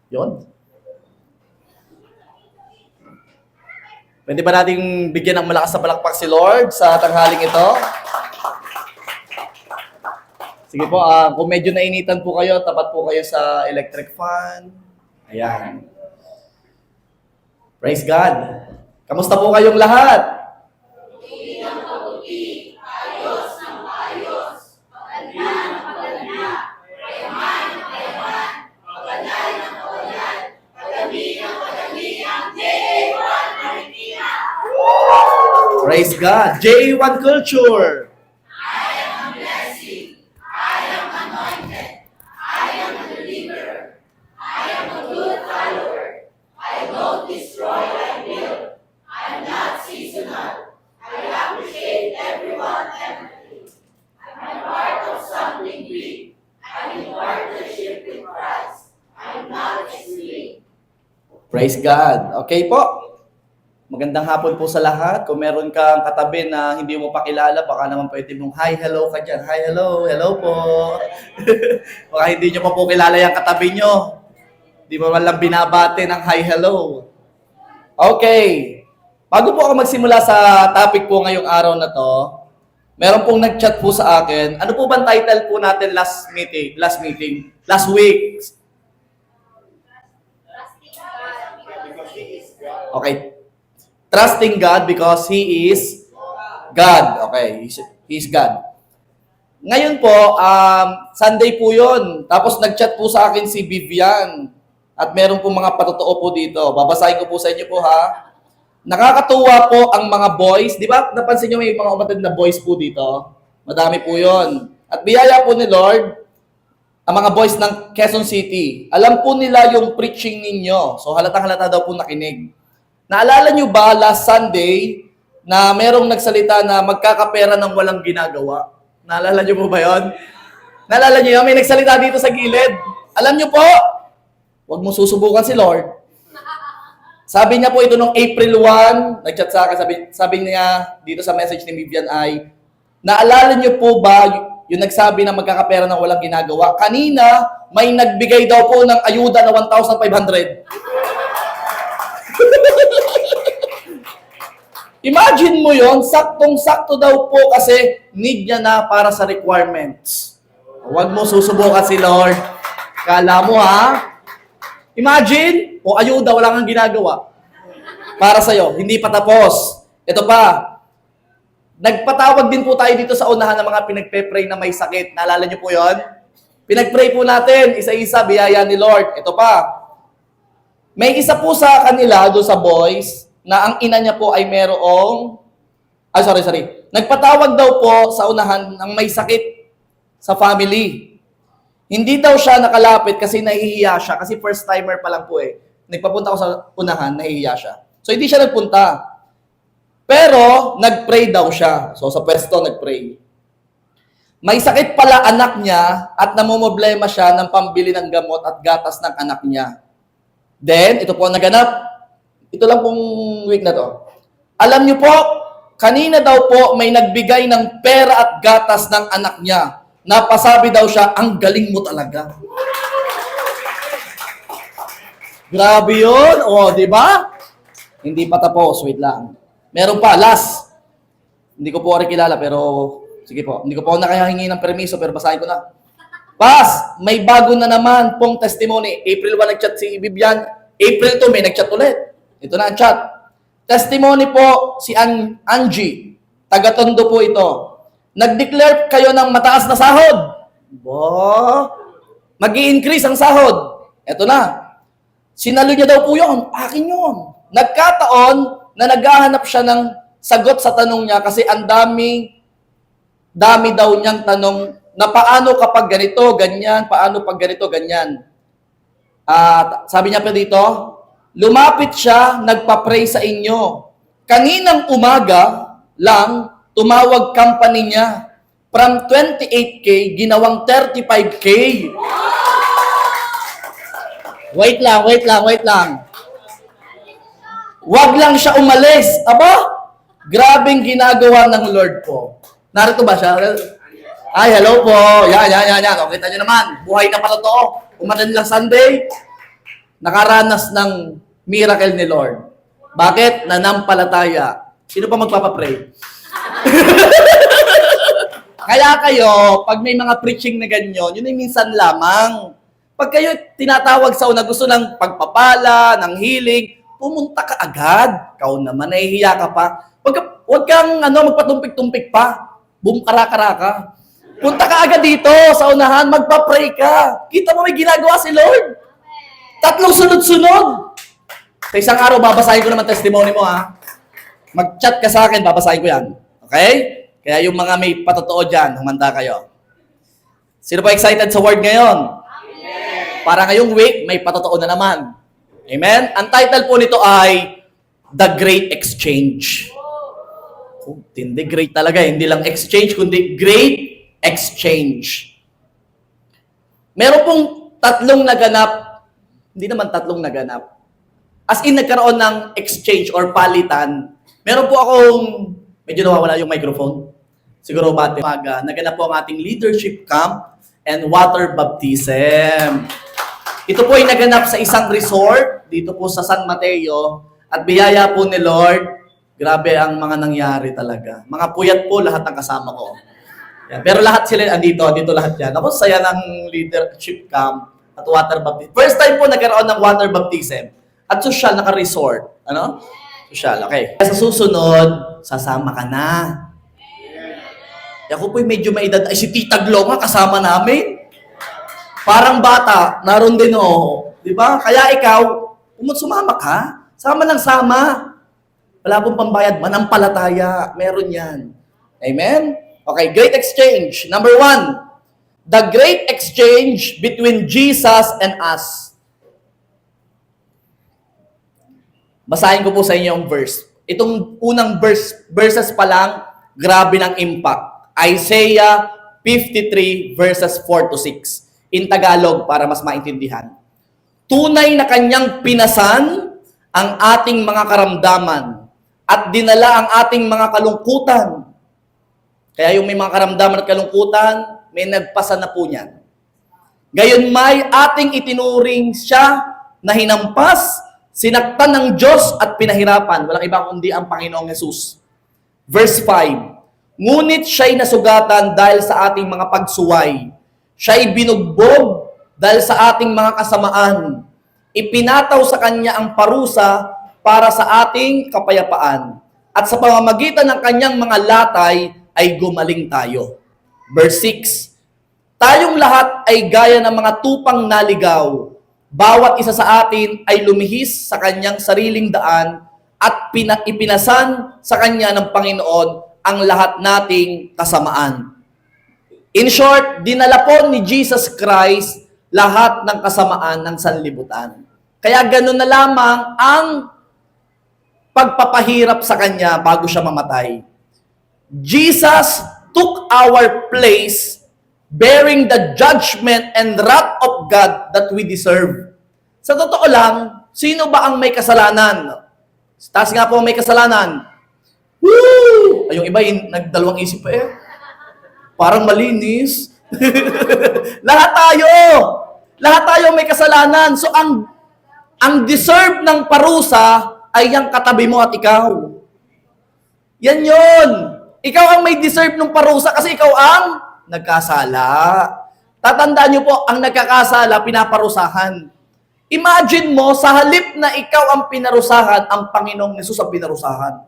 Yun. Pwede ba nating bigyan ng malakas na palakpak si Lord sa tanghaling ito? Sige po, kung medyo nainitan po kayo, tapat po kayo sa electric fan. Ayan. Praise God. Kamusta po kayong lahat? Praise God. J1 Culture. Praise God. Okay po. Magandang hapon po sa lahat. Kung meron kang katabi na hindi mo pa kilala, baka naman pwede mong hi, hello ka dyan. Hi, hello. Hello po. Baka hindi nyo pa po kilala yung katabi nyo. Hindi mo man lang binabate ng hi, hello. Okay. Bago po ako magsimula sa topic po ngayong araw na to, meron pong nag-chat po sa akin. Ano po bang title po natin last week? Okay. Trusting God because He is God. Okay. He's God. Ngayon po, Sunday po yun. Tapos nag-chat po sa akin si Vivian. At meron po mga patotoo po dito. Babasahin ko po sa inyo po ha. Nakakatuwa po ang mga boys. Di ba napansin nyo may mga umatid na boys po dito? Madami po yun. At biyaya po ni Lord, ang mga boys ng Quezon City. Alam po nila yung preaching ninyo. So halatang-halata daw po nakinig. Naalala nyo ba last Sunday na merong nagsalita na magkakapera ng walang ginagawa? Naalala nyo po ba yun? Naalala nyo yun? May nagsalita dito sa gilid. Alam nyo po, huwag mo susubukan si Lord. Sabi niya po ito nung April 1, nag-chat sa akin, sabi niya dito sa message ni Vivian ay, naalala nyo po ba yung nagsabi na magkakapera ng walang ginagawa? Kanina, may nagbigay daw po ng ayuda na 1,500. Imagine mo yon, saktong-sakto daw po kasi need niya na para sa requirements. Huwag mo susubukan si Lord. Kala mo ha? Imagine, o ayuda, wala kang ginagawa. Para sa'yo, hindi pa tapos. Ito pa, nagpatawag din po tayo dito sa unahan ng mga pinagpe-pray na may sakit. Naalala niyo po yon? Pinag-pray po natin, isa-isa, biyaya ni Lord. Ito pa, may isa po sa kanila, doon sa boys, na ang ina niya po ay merong, nagpatawag daw po sa unahan ng may sakit sa family. Hindi daw siya nakalapit kasi nahihiya siya, kasi first timer pa lang po eh. Nagpapunta ko sa unahan, nahihiya siya. So hindi siya nagpunta. Pero nag-pray daw siya. So sa pwesto nag-pray. May sakit pala anak niya at namumblema siya ng pambili ng gamot at gatas ng anak niya. Then, ito po ang naganap. Ito lang pong week na to. Alam niyo po, kanina daw po may nagbigay ng pera at gatas ng anak niya. Napasabi daw siya, ang galing mo talaga. Grabe yun. O, di ba? Hindi pa tapos. Wait lang. Meron pa, last. Hindi ko po rin kilala, pero sige po. Hindi ko po nakahingi ng permiso, pero basahin ko na. Pas, may bago na naman pong testimony. April 1 nag-chat si Vivian. April 2 may nag-chat ulit. Ito na ang chat. Testimony po si Angie. Taga-Tondo po ito. Nag-declare kayo ng mataas na sahod. Mag-i-increase ang sahod. Ito na. Sinalo niya daw po yun. Akin yun. Nagkataon na naghahanap siya ng sagot sa tanong niya kasi ang dami daw niyang tanong na paano kapag ganito, ganyan, paano pag ganito, ganyan. Sabi niya pa dito, lumapit siya, nagpa-pray sa inyo. Kaninang umaga lang, tumawag company niya. From 28K, ginawang 35K. Wait lang. Wag lang siya umalis. Aba, grabing ginagawa ng Lord po. Narito ba siya? Ay, hello po. Yan. O, kita nyo naman. Buhay na pala to. Umanan lang Sunday. nakaranas ng miracle ni Lord. Bakit? Nanampalataya. Sino pa magpapapray? Kaya kayo, pag may mga preaching na ganyan, yun ay minsan lamang. Pag kayo tinatawag sa una, gusto ng pagpapala, ng healing, pumunta ka agad. Ikaw naman, nahihiya ka pa. Huwag kang magpatumpik-tumpik pa. Bumkara-kara ka. Punta ka agad dito sa unahan, magpa-pray ka. Kita mo may ginagawa si Lord. 3 sunod-sunod. Sa isang araw, babasahin ko naman testimony mo, ha? Mag-chat ka sa akin, babasahin ko yan. Okay? Kaya yung mga may patotoo dyan, humanda kayo. Sino pa excited sa word ngayon? Amen. Para ngayong week, may patotoo na naman. Amen? Ang title po nito ay The Great Exchange. Oh, hindi great talaga. Hindi lang exchange, kundi Great Exchange. Meron pong 3 naganap, hindi naman 3 naganap. As in, nagkaroon ng exchange or palitan. Meron po akong, medyo nawawala yung microphone. Siguro bati. Naganap po ang ating leadership camp and water baptism. Ito po ay naganap sa isang resort dito po sa San Mateo at biyaya po ni Lord. Grabe ang mga nangyari talaga. Mga puyat po lahat ng kasama ko. Yan. Pero lahat sila andito lahat yan. Ako saya ng leadership camp at water baptism. First time po nagkaroon ng water baptism at social naka-resort. Ano? Social, okay. Sa susunod, sasama ka na. Ako po'y medyo may edad. Ay, si Tita Glo nga, kasama namin. Parang bata, naroon din o. Di ba? Kaya ikaw, sumama ka. Sama ng sama. Wala pong pambayad, manampalataya. Meron yan. Amen? Okay, great exchange. Number 1, the great exchange between Jesus and us. Basahin ko po sa inyo yung verse. Itong unang verses pa lang, grabe ng impact. Isaiah 53 verses 4 to 6. In Tagalog, para mas maintindihan. Tunay na kanyang pinasan ang ating mga karamdaman at dinala ang ating mga kalungkutan. Kaya yung may mga karamdaman at kalungkutan, may nagpasa na po niyan. Gayon may ating itinuring siya na hinampas, sinaktan ng Diyos at pinahirapan. Walang iba kundi ang Panginoong Yesus. Verse 5, ngunit siya'y nasugatan dahil sa ating mga pagsuway. Siya'y binugbog dahil sa ating mga kasamaan. Ipinataw sa kanya ang parusa para sa ating kapayapaan. At sa pamamagitan ng kanyang mga latay ay gumaling tayo. Verse 6, tayong lahat ay gaya ng mga tupang naligaw. Bawat isa sa atin ay lumihis sa kanyang sariling daan at ipinasan sa kanya ng Panginoon ang lahat nating kasamaan. In short, dinala po ni Jesus Christ lahat ng kasamaan ng sanlibutan. Kaya gano'n na lamang ang pagpapahirap sa kanya bago siya mamatay. Jesus took our place bearing the judgment and wrath of God that we deserve. Sa totoo lang, sino ba ang may kasalanan? Taas nga po may kasalanan. Woo! Ay, yung iba, nagdalawang isip pa eh. Parang malinis. Lahat tayo! Lahat tayo may kasalanan. So, ang deserve ng parusa ay yung katabi mo at ikaw. Yan yun. Ikaw ang may deserve ng parusa kasi ikaw ang nagkasala. Tatandaan niyo po, ang nagkakasala, pinaparusahan. Imagine mo, sa halip na ikaw ang pinarusahan, ang Panginoong Yesus ang pinarusahan.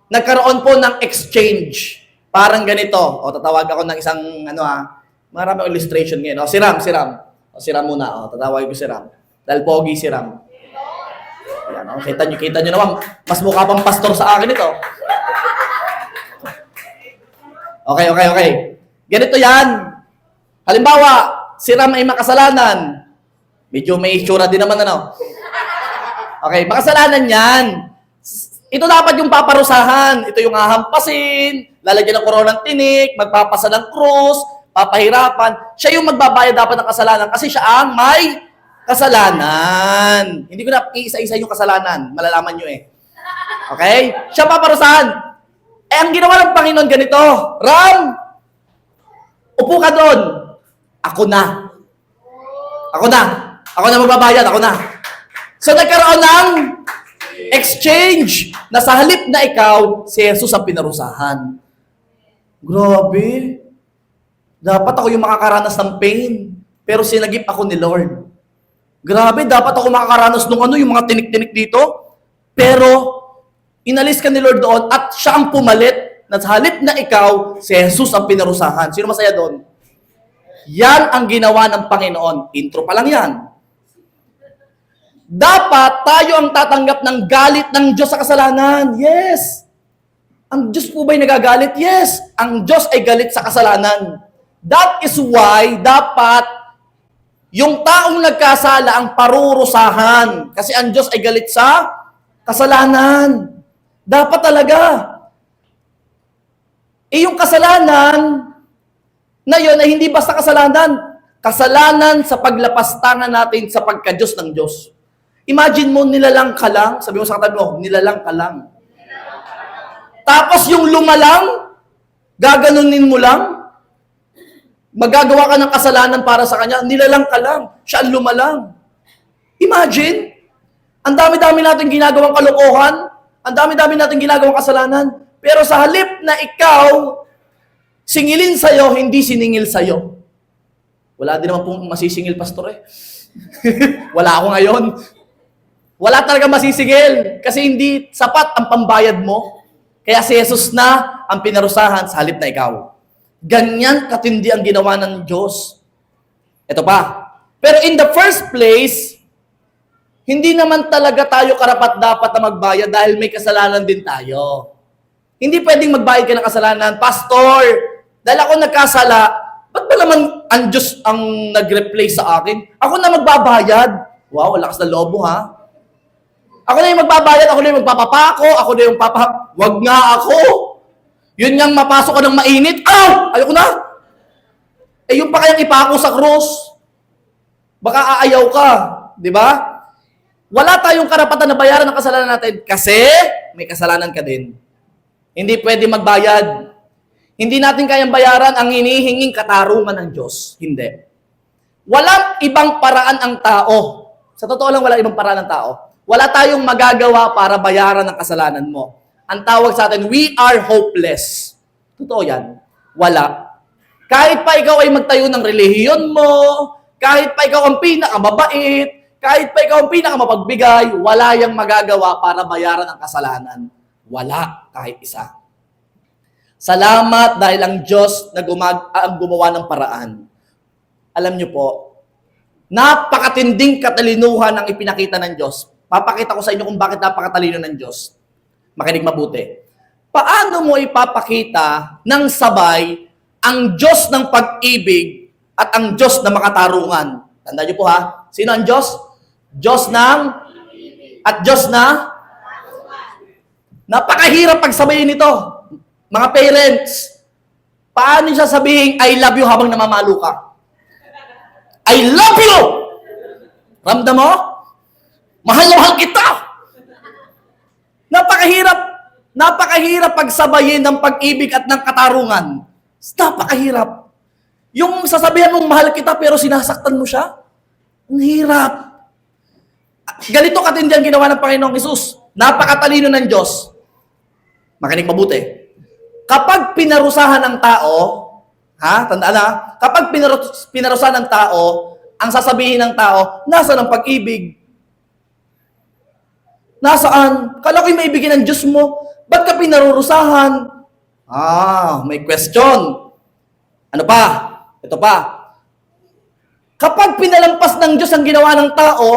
Nagkaroon po ng exchange. Parang ganito. O, tatawag ako ng isang, maraming illustration ngayon. O, si Ram. O, si Ram muna. O, tatawag ko si Ram. Dahil pogi si Ram. Ayan, o, kita nyo naman. Mas mukha pang pastor sa akin ito. Okay. Ganito yan. Halimbawa, si Ram ay makasalanan. Medyo may itsura din naman, Okay, makasalanan yan. Ito dapat yung paparusahan. Ito yung hahampasin, lalagyan ng koronang tinik, magpapasa ng krus, papahirapan. Siya yung magbabayad dapat ng kasalanan kasi siya ang may kasalanan. Hindi ko na iisa-isa yung kasalanan. Malalaman nyo eh. Okay? Siya paparusahan. Ang ginawa ng Panginoon ganito, Ram, upo ka doon. Ako na magbabayad, ako na. So nagkaroon ng exchange na sa halip na ikaw, si Jesus ang pinarusahan. Grabe. Dapat ako yung makakaranas ng pain. Pero sinagip ako ni Lord. Grabe, dapat ako makakaranas ng yung mga tinik-tinik dito. Pero, inalis ka ni Lord doon at siya ang pumalit na sa halip na ikaw, si Jesus ang pinarusahan. Sino masaya doon? Yan ang ginawa ng Panginoon. Intro pa lang yan. Dapat tayo ang tatanggap ng galit ng Diyos sa kasalanan. Yes. Ang Diyos po ba'y nagagalit? Yes. Ang Diyos ay galit sa kasalanan. That is why dapat yung taong nagkasala ang parurusahan. Kasi ang Diyos ay galit sa kasalanan. Dapat talaga. Yung kasalanan na yun ay hindi basta kasalanan. Kasalanan sa paglapastangan natin sa pagka-Diyos ng Diyos. Imagine mo, nilalang ka lang. Sabi mo sa katabi mo, nilalang ka lang. Tapos yung lumalang, gaganunin mo lang. Magagawa ka ng kasalanan para sa kanya, nilalang ka lang. Siya ang lumalang. Imagine, ang dami-dami natin ginagawang kalokohan, ang dami-dami natin ginagawang kasalanan, pero sa halip na ikaw, singilin sa'yo, hindi siningil sa'yo. Wala din naman pong masisingil, pastor eh. Wala ako ngayon. Wala talaga masisingil kasi hindi sapat ang pambayad mo. Kaya si Jesus na ang pinarusahan sa halip na ikaw. Ganyan katindi ang ginawa ng Diyos. Ito pa. Pero in the first place, hindi naman talaga tayo karapat-dapat na magbayad dahil may kasalanan din tayo. Hindi pwedeng magbayad ka ng kasalanan. Pastor, dahil ako nagkasala, ba't ba naman ang Diyos ang nag-replace sa akin? Ako na magbabayad. Wow, lakas na lobo ha. Ako na yung magbabayad, ako na yung magpapapako, ako na yung wag nga ako. Yun ngang mapasok ka ng mainit, ayoko na. Yung pa kayang ipako sa krus. Baka aayaw ka, di ba? Wala tayong karapatan na bayaran ng kasalanan natin kasi may kasalanan ka din. Hindi pwede magbayad. Hindi natin kayang bayaran ang hinihinging katarungan ng Diyos. Hindi. Walang ibang paraan ang tao. Sa totoo lang, walang ibang paraan ng tao. Wala tayong magagawa para bayaran ang kasalanan mo. Ang tawag sa atin, we are hopeless. Totoo yan. Wala. Kahit pa ikaw ay magtayo ng relihiyon mo, kahit pa ikaw ang pinakamabait, kahit pa ikaw ang pinakamapagbigay, wala yang magagawa para bayaran ang kasalanan. Wala kahit isa. Salamat dahil ang Diyos na ang gumawa ng paraan. Alam niyo po, napakatinding katalinuhan ang ipinakita ng Diyos. Papakita ko sa inyo kung bakit napakatalino ng Diyos. Makinig mabuti. Paano mo ipapakita ng sabay ang Diyos ng pag-ibig at ang Diyos na makatarungan? Tandaan niyo po ha. Sino ang Diyos? Diyos ng at Diyos na? Napakahirap pagsabayin ito. Mga parents, paano siya sabihin, I love you habang namamalo ka? I love you! Ramdam mo? Mahal na mahal kita! Napakahirap pagsabayin ng pag-ibig at ng katarungan. Napakahirap. Yung sasabihan mong mahal kita pero sinasaktan mo siya, ang hirap. Ganito katindi ang ginawa ng Panginoong Hesus. Napakatalino ng Diyos. Makinig mabuti. Kapag pinarusahan ng tao, tandaan na, kapag pinarusahan ng tao, ang sasabihin ng tao, nasaan ang pag-ibig? Nasaan? Kala ko'y maibigin ng Diyos mo. Ba't ka pinarurusahan? May question. Ano pa? Ito pa. Kapag pinalampas ng Diyos ang ginawa ng tao,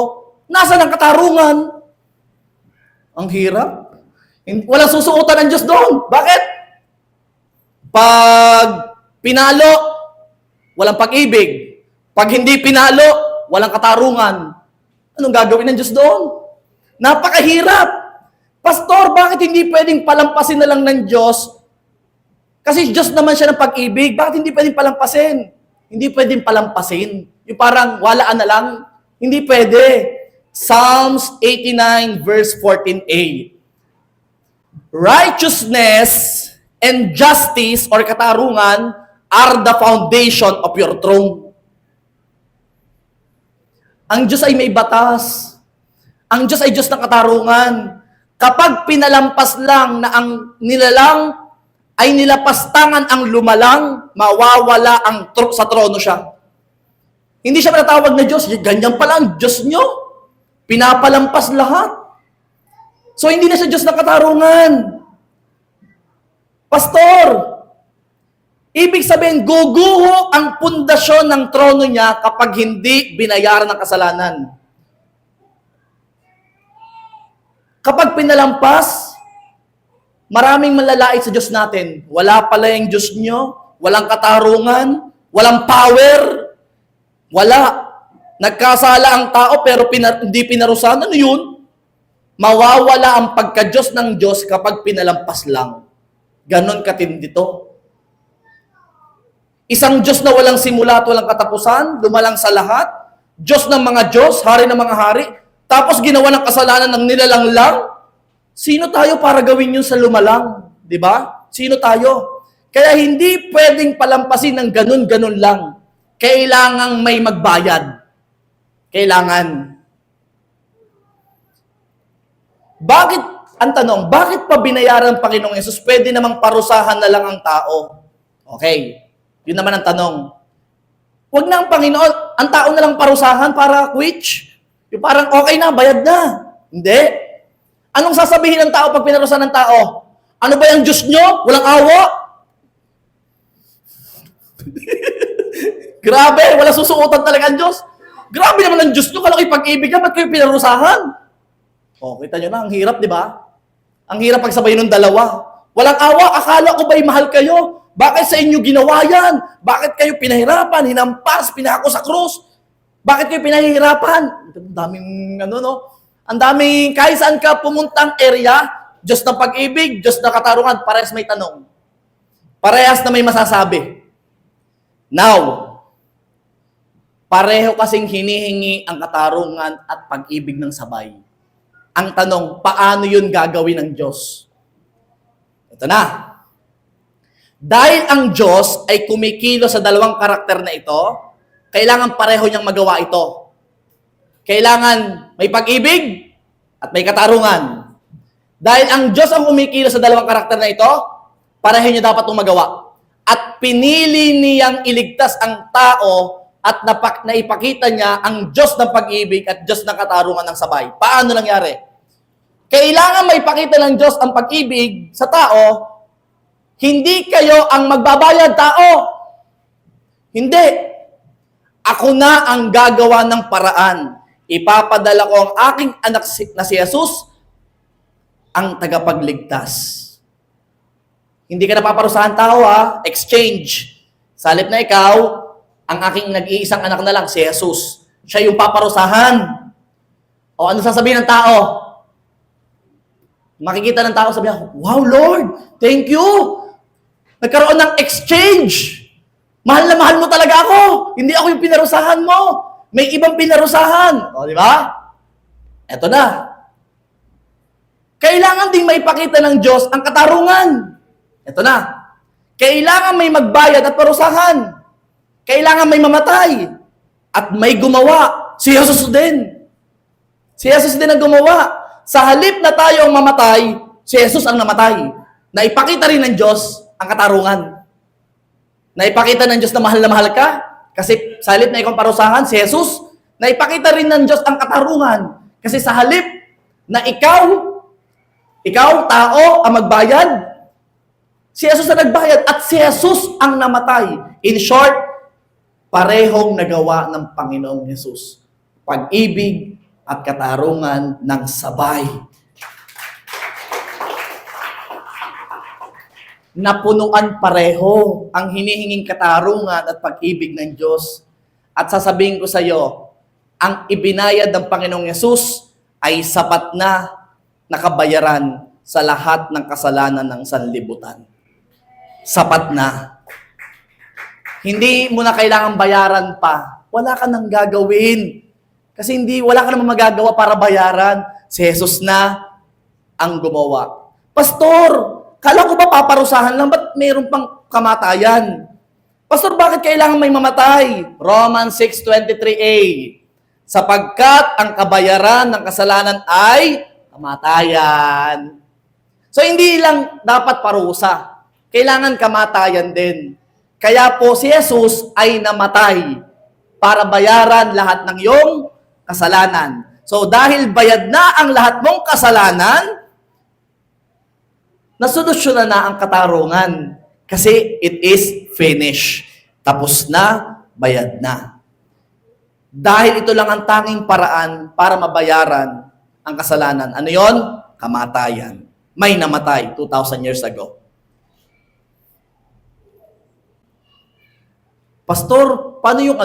nasaan ang katarungan? Ang hirap. Walang susuotan ng Diyos doon. Bakit? Pag pinalo, walang pag-ibig. Pag hindi pinalo, walang katarungan. Anong gagawin ng Diyos doon? Napakahirap. Pastor, bakit hindi pwedeng palampasin na lang ng Diyos? Kasi Diyos naman siya ng pag-ibig. Bakit hindi pwedeng palampasin? Hindi pwedeng palampasin. Yung parang walaan na lang. Hindi pwede. Psalms 89 verse 14a. Righteousness and justice or katarungan are the foundation of your throne. Ang Diyos ay may batas. Ang Diyos ay Diyos ng katarungan. Kapag pinalampas lang na ang nilalang ay nilapastangan ang lumalang, mawawala ang sa trono siya. Hindi siya pinatawag na Diyos. Ganyan pala ang Diyos nyo. Pinapalampas lahat. So, hindi na siya Diyos ng katarungan. Pastor, ibig sabihin, guguho ang pundasyon ng trono niya kapag hindi binayaran ng kasalanan. Kapag pinalampas, maraming malalait sa Diyos natin. Wala pala yung Diyos nyo, walang katarungan, walang power, wala. Nagkasala ang tao pero hindi pinarusahan. Ano yun? Mawawala ang pagka-Diyos ng Diyos kapag pinalampas lang. Ganon katindi to. Isang Diyos na walang simula at walang katapusan, lumalang sa lahat, Diyos ng mga Diyos, hari ng mga hari, tapos ginawa ng kasalanan ng nilalang lang. Sino tayo para gawin yun sa lumalang? Di ba? Sino tayo? Kaya hindi pwedeng palampasin ng ganun-ganun lang. Kailangang may magbayad. Kailangan. Bakit, ang tanong, bakit pa binayaran ng Panginoong Yesus? Pwede namang parusahan na lang ang tao. Okay. Yun naman ang tanong. Huwag na ang Panginoon, ang tao na lang parusahan para quits. Yung parang okay na, bayad na. Hindi. Anong sasabihin ng tao pag pinarusahan ng tao? Ano ba yung Diyos nyo? Walang awa? Grabe, wala susuotan talaga ang Diyos. Grabe naman ang Diyos nyo, kalaki pag-ibig ka, ba't kayo pinarusahan? O, kita nyo na, ang hirap, di ba? Ang hirap pagsabayin ng dalawa. Walang awa, akala ko ba'y mahal kayo? Bakit sa inyo ginawa yan? Bakit kayo pinahirapan, hinampas, pinako sa krus? Bakit kayo pinahihirapan? Ang daming, ang daming, kahit saan ka pumuntang area, Diyos ng pag-ibig, Diyos ng katarungan, parehas may tanong. Parehas na may masasabi. Now, pareho kasing hinihingi ang katarungan at pag-ibig ng sabay. Ang tanong, paano yun gagawin ng Diyos? Ito na. Dahil ang Diyos ay kumikilo sa dalawang karakter na ito, kailangan pareho niyang magawa ito. Kailangan may pag-ibig at may katarungan. Dahil ang Diyos ang kumikilo sa dalawang karakter na ito, pareho niya dapat itong magawa. At pinili niyang iligtas ang tao at naipakita niya ang Diyos ng pag-ibig at Diyos ng katarungan ng sabay. Paano nangyari? Kailangan may pakita ng Diyos ang pag-ibig sa tao, hindi kayo ang magbabayad, tao. Hindi. Ako na ang gagawa ng paraan. Ipapadala ko ang aking anak na si Jesus, ang tagapagligtas. Hindi ka napaparusahan tao, ha? Exchange. Sa halip na ikaw, ang aking nag-iisang anak na lang, si Jesus. Siya yung paparusahan. O ano sasabihin ng tao? Makikita ng tao, sabihin, wow, Lord, thank you. Nagkaroon ng exchange. Mahal na mahal mo talaga ako. Hindi ako yung pinarusahan mo. May ibang pinarusahan. O, di ba? Eto na. Kailangan ding maipakita ng Diyos ang katarungan. Eto na. Kailangan may magbayad at parusahan. Kailangan may mamatay. At may gumawa. Si Jesus din. Si Jesus din ang gumawa. Sa halip na tayo ang mamatay, si Jesus ang namatay. Naipakita rin ng Diyos ang katarungan. Naipakita ng Diyos na mahal ka, kasi sa halip na ikaw parusahan, si Jesus, naipakita rin ng Diyos ang katarungan. Kasi sa halip na ikaw, tao, ang magbayad, si Jesus na nagbayad at si Jesus ang namatay. In short, parehong nagawa ng Panginoong Jesus. Pag-ibig at katarungan ng sabay. Napunuan pareho ang hinihinging katarungan at pag-ibig ng Diyos. At sasabihin ko sa iyo, ang ibinayad ng Panginoong Yesus ay sapat na nakabayaran sa lahat ng kasalanan ng sanlibutan. Sapat na. Hindi mo na kailangan bayaran pa. Wala ka nang gagawin. Kasi wala ka namang magagawa para bayaran. Si Jesus na ang gumawa. Pastor, kala ko ba paparusahan lang? Ba't mayroon pang kamatayan? Pastor, bakit kailangan may mamatay? Romans 6:23a. Sapagkat ang kabayaran ng kasalanan ay kamatayan. So, hindi lang dapat parusa. Kailangan kamatayan din. Kaya po si Jesus ay namatay para bayaran lahat ng iyong kasalanan. So, dahil bayad na ang lahat mong kasalanan, nasolusyonan na ang katarungan. Kasi it is finished. Tapos na, bayad na. Dahil ito lang ang tanging paraan para mabayaran ang kasalanan. Ano yon? Kamatayan. May namatay 2,000 years ago. Pastor, paano yung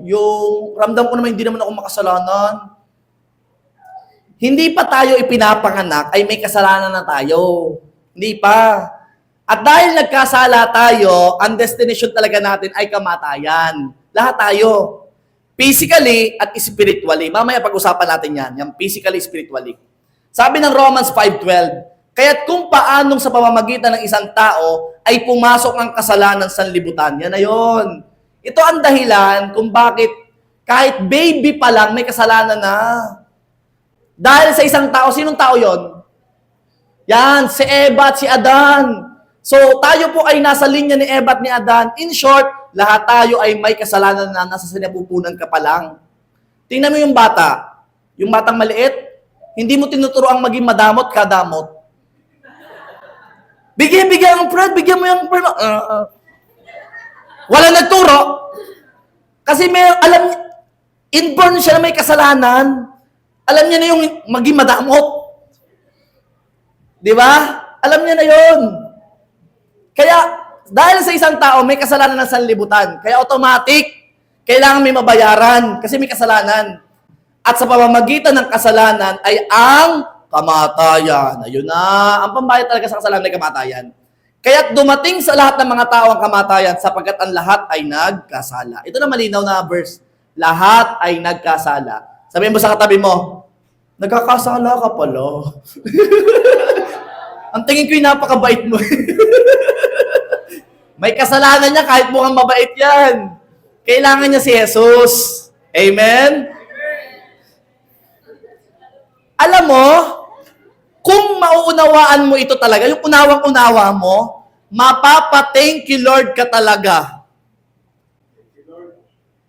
yung ramdam ko naman hindi naman ako makasalanan. Hindi pa tayo ipinapanganak ay may kasalanan na tayo. Hindi pa. At dahil nagkasala tayo, ang destination talaga natin ay kamatayan. Lahat tayo. Physically at spiritually. Mamaya pag-usapan natin yan. Yung physically, spiritually. Sabi ng Romans 5:12, kaya't kung paanong sa pamamagitan ng isang tao ay pumasok ang kasalanan sa libutan. Yan na yun. Ito ang dahilan kung bakit kahit baby pa lang may kasalanan na. Dahil sa isang tao, sinong tao yon? Yan, si Eva at si Adan. So, tayo po ay nasa linya ni Eva at ni Adan. In short, lahat tayo ay may kasalanan na nasa sinapupunan ka pa lang. Tingnan mo yung bata. Yung batang maliit, hindi mo tinuturoang maging madamot, kadamot. Bigyan ang Fred, bigyan mo yung Fred. Wala nagturo. Kasi inborn siya na may kasalanan. Alam niya na yung maging madamot. Di ba? Alam niya na yun. Kaya, dahil sa isang tao, may kasalanan ng sanlibutan. Kaya automatic, kailangan may mabayaran kasi may kasalanan. At sa pamamagitan ng kasalanan ay ang kamatayan. Ayun na. Ang pambayad talaga sa kasalanan ay kamatayan. Kaya dumating sa lahat ng mga tao ang kamatayan sapagkat ang lahat ay nagkasala. Ito na malinaw na verse. Lahat ay nagkasala. Sabihin mo sa katabi mo, nagkakasala ka pala. Ang tingin ko yung napakabait mo. May kasalanan niya kahit mukhang mabait yan. Kailangan niya si Jesus. Amen? Alam mo, kung mauunawaan mo ito talaga, yung unawang-unawa mo, mapapa-thank you Lord ka talaga.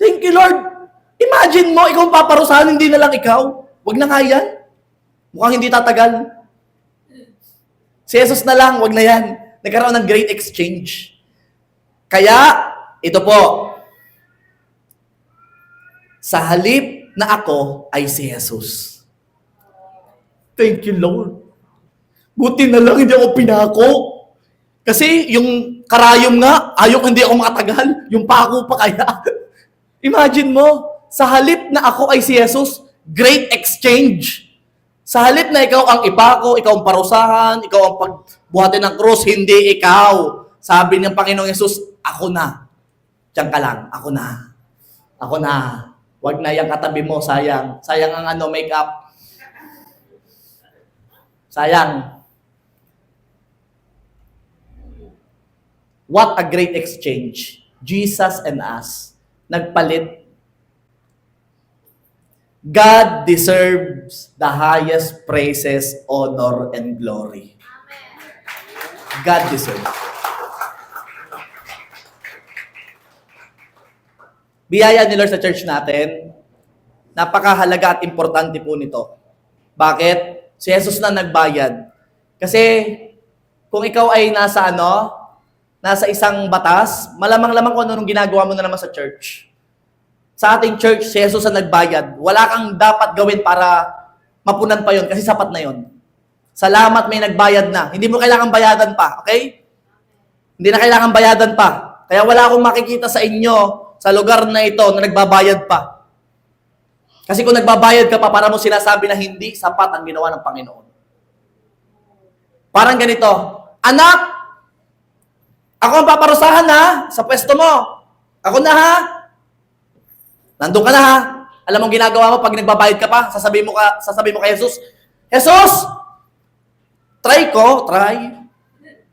Thank you Lord. Imagine mo, ikaw ang paparusahan, hindi na lang ikaw. Wag na nga yan. Mukhang hindi tatagal. Si Jesus na lang, wag na yan. Nagkaroon ng great exchange. Kaya, ito po, sa halip na ako ay si Jesus. Thank you, Lord. Buti na lang hindi ako pinako. Kasi yung karayom nga, ayok hindi ako makatagal. Yung pako pa kaya. Imagine mo, sa halip na ako ay si Jesus, great exchange. Sa halip na ikaw ang ipako, ikaw ang parusahan, ikaw ang pagbuhatin ng krus, hindi ikaw. Sabi ng Panginoong Jesus, ako na. Diyan ka lang, ako na. Ako na. Huwag na yung katabi mo, sayang. Sayang ang makeup. Sayang. What a great exchange. Jesus and us. Nagpalit. God deserves the highest praises, honor, and glory. God deserves. Biyaya ni Lord sa church natin, napakahalaga at importante po nito. Bakit? Si Jesus na nagbayad. Kasi kung ikaw ay nasa isang batas, malamang-lamang kung anong ginagawa mo na naman sa church. Sa ating church, si Jesus na nagbayad. Wala kang dapat gawin para mapunan pa yon kasi sapat na yon. Salamat, may nagbayad na. Hindi mo kailangan bayadan pa, okay? Hindi na kailangan bayadan pa. Kaya wala akong makikita sa inyo sa lugar na ito na nagbabayad pa. Kasi kung nagbabayad ka pa, para mo sinasabi na hindi sapat ang ginawa ng Panginoon. Parang ganito, anak, ako ang paparusahan ha, sa pwesto mo. Ako na ha. Nandun ka na ha. Alam mong ginagawa mo pag nagbabayad ka pa, sasabihin mo kay Jesus, Jesus, try.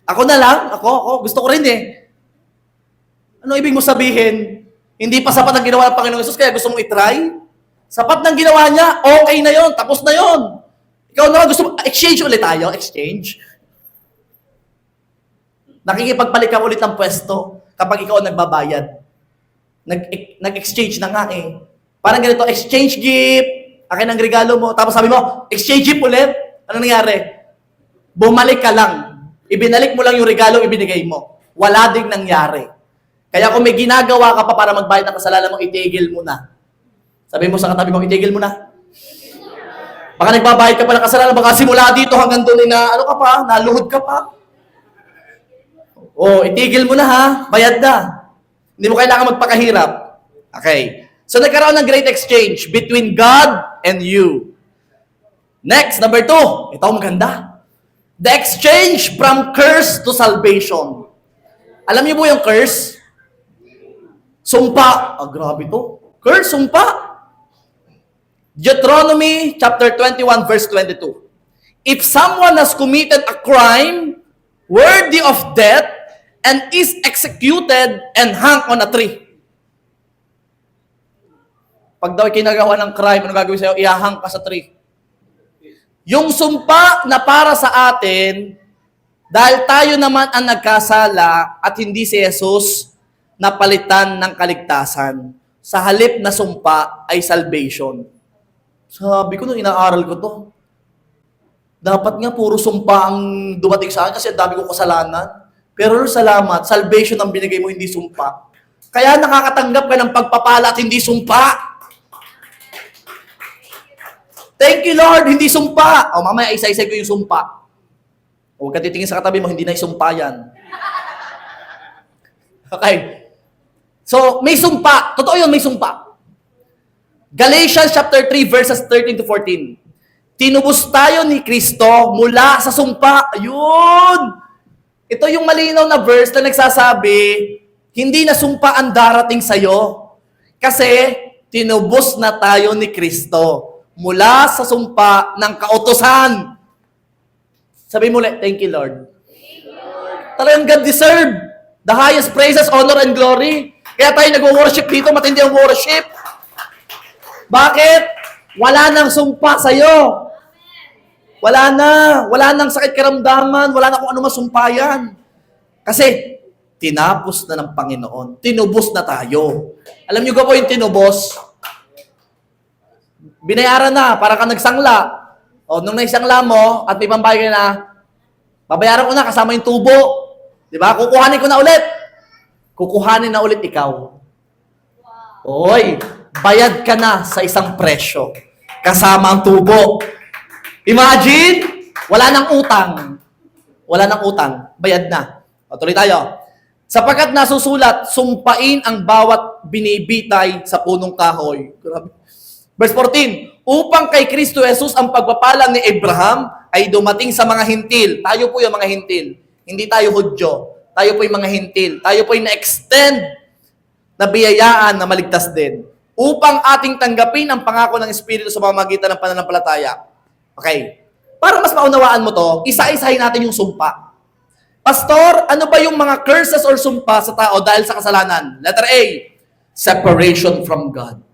Ako na lang, ako, gusto ko rin eh. Ano ibig mo sabihin? Hindi pa sapat ang ginawa ng Panginoong Jesus, kaya gusto mong itry? Sapat ng ginawa niya, okay na yon, tapos na yon. Ikaw naman gusto mo, exchange ulit tayo, exchange. Nakikipagpalit ka ulit ng pwesto kapag ikaw nagbabayad. Nag-exchange na nga eh. Parang ganito, exchange gift, akin ang regalo mo, tapos sabi mo, exchange gift ulit. Ano nangyari? Bumalik ka lang. Ibinalik mo lang yung regalo ibinigay mo. Wala ding nangyari. Kaya kung may ginagawa ka pa para magbayad ng kasalanan mo, itigil mo na. Sabi mo sa katabi mo, itigil mo na. Baka nagbabayad ka pa ng kasalanan, baka simula dito hanggang doon na, ano ka pa, naluhod ka pa. Itigil mo na ha, bayad na. Hindi mo kailangan magpakahirap. Okay. So nagkaroon ng great exchange between God and you. Next, number 2. Ito ang maganda. The exchange from curse to salvation. Alam niyo po yung curse? Sumpa. Grabe to. Curse, sumpa. Deuteronomy chapter 21 verse 22. If someone has committed a crime worthy of death and is executed and hung on a tree. Pag daw kinagawa ng crime, ano gagawin sa'yo? Ihahang ka sa tree. Yung sumpa na para sa atin, dahil tayo naman ang nagkasala at hindi si Jesus napalitan ng kaligtasan. Sa halip na sumpa ay salvation. Sabi ko nung inaaral ko to, dapat nga puro sumpa ang dumating sa akin kasi ang dami kong kasalanan. Pero salamat, salvation ang binigay mo, hindi sumpa. Kaya nakakatanggap ka ng pagpapala at hindi sumpa. Thank you, Lord, hindi sumpa. Mamaya isa-isa ko yung sumpa. Huwag ka titingin sa katabi mo, hindi na isumpa yan. Okay. So, may sumpa. Totoo yun, may sumpa. Galatians chapter 3 verses 13 to 14. Tinubos tayo ni Kristo mula sa sumpa. Ayun! Ito yung malinaw na verse na nagsasabi, hindi na sumpa ang darating sa'yo. Kasi, tinubos na tayo ni Kristo mula sa sumpa ng kautusan. Sabi mo ulit, thank you, Lord. Talagang God deserve the highest praises, honor, and glory. Kaya tayo nag-worship dito, matindi ang worship. Bakit? Wala nang sumpa sa'yo. Wala na. Wala nang sakit karamdaman. Wala na kung ano masumpayan. Kasi, tinapos na ng Panginoon. Tinubos na tayo. Alam niyo po yung tinubos? Binayaran na, para ka nagsangla. Nung naisangla mo, at may pambayad ka na, babayaran ko na kasama yung tubo. Diba? Kukuhanin ko na ulit. Kukuhanin na ulit ikaw. Oy, bayad ka na sa isang presyo. Kasama ang tubo. Imagine, wala nang utang. Wala nang utang. Bayad na. Tuloy tayo. Sapagkat nasusulat, sumpain ang bawat binibitay sa punong kahoy. Grabe. Verse 14, upang kay Kristo Jesus ang pagpapalang ni Abraham ay dumating sa mga hintil. Tayo po yung mga hintil. Hindi tayo Hudyo. Tayo po yung mga hintil. Tayo po yung na-extend na biyayaan na maligtas din. Upang ating tanggapin ang pangako ng Espiritu sa pamamagitan ng pananampalataya. Okay. Para mas maunawaan mo to, isa-isahin natin yung sumpa. Pastor, ano ba yung mga curses or sumpa sa tao dahil sa kasalanan? Letter A, separation from God.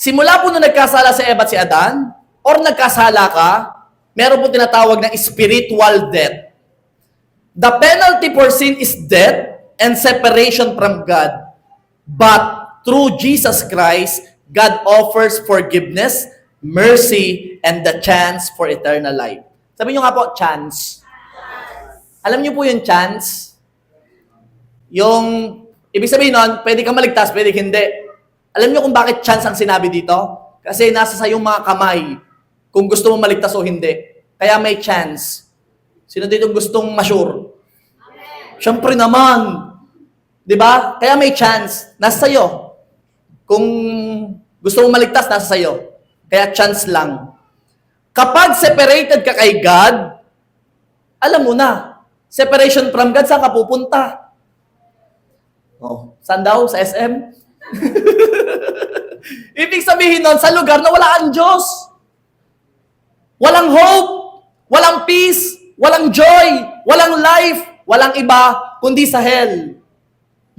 Simula po nung nagkasala si Eva at si Adan, or nagkasala ka, meron po tinatawag na spiritual death. The penalty for sin is death and separation from God. But through Jesus Christ, God offers forgiveness, mercy, and the chance for eternal life. Sabi nyo nga po, chance. Alam nyo po yung chance? Yung, ibig sabihin nun, pwede kang maligtas, pwede hindi. Alam niyo kung bakit chance ang sinabi dito? Kasi nasa sa iyong mga kamay kung gusto mo maligtas o hindi. Kaya may chance. Sino dito gustong ma-sure? Siyempre naman. Di ba? Kaya may chance. Nasa sa'yo. Kung gusto mo maligtas, nasa sa'yo. Kaya chance lang. Kapag separated ka kay God, alam mo na, separation from God, saan ka pupunta? Saan daw? Sa SM? Ibig sabihin nun, sa lugar na wala ang Diyos. Walang hope, walang peace, walang joy, walang life, walang iba, kundi sa hell.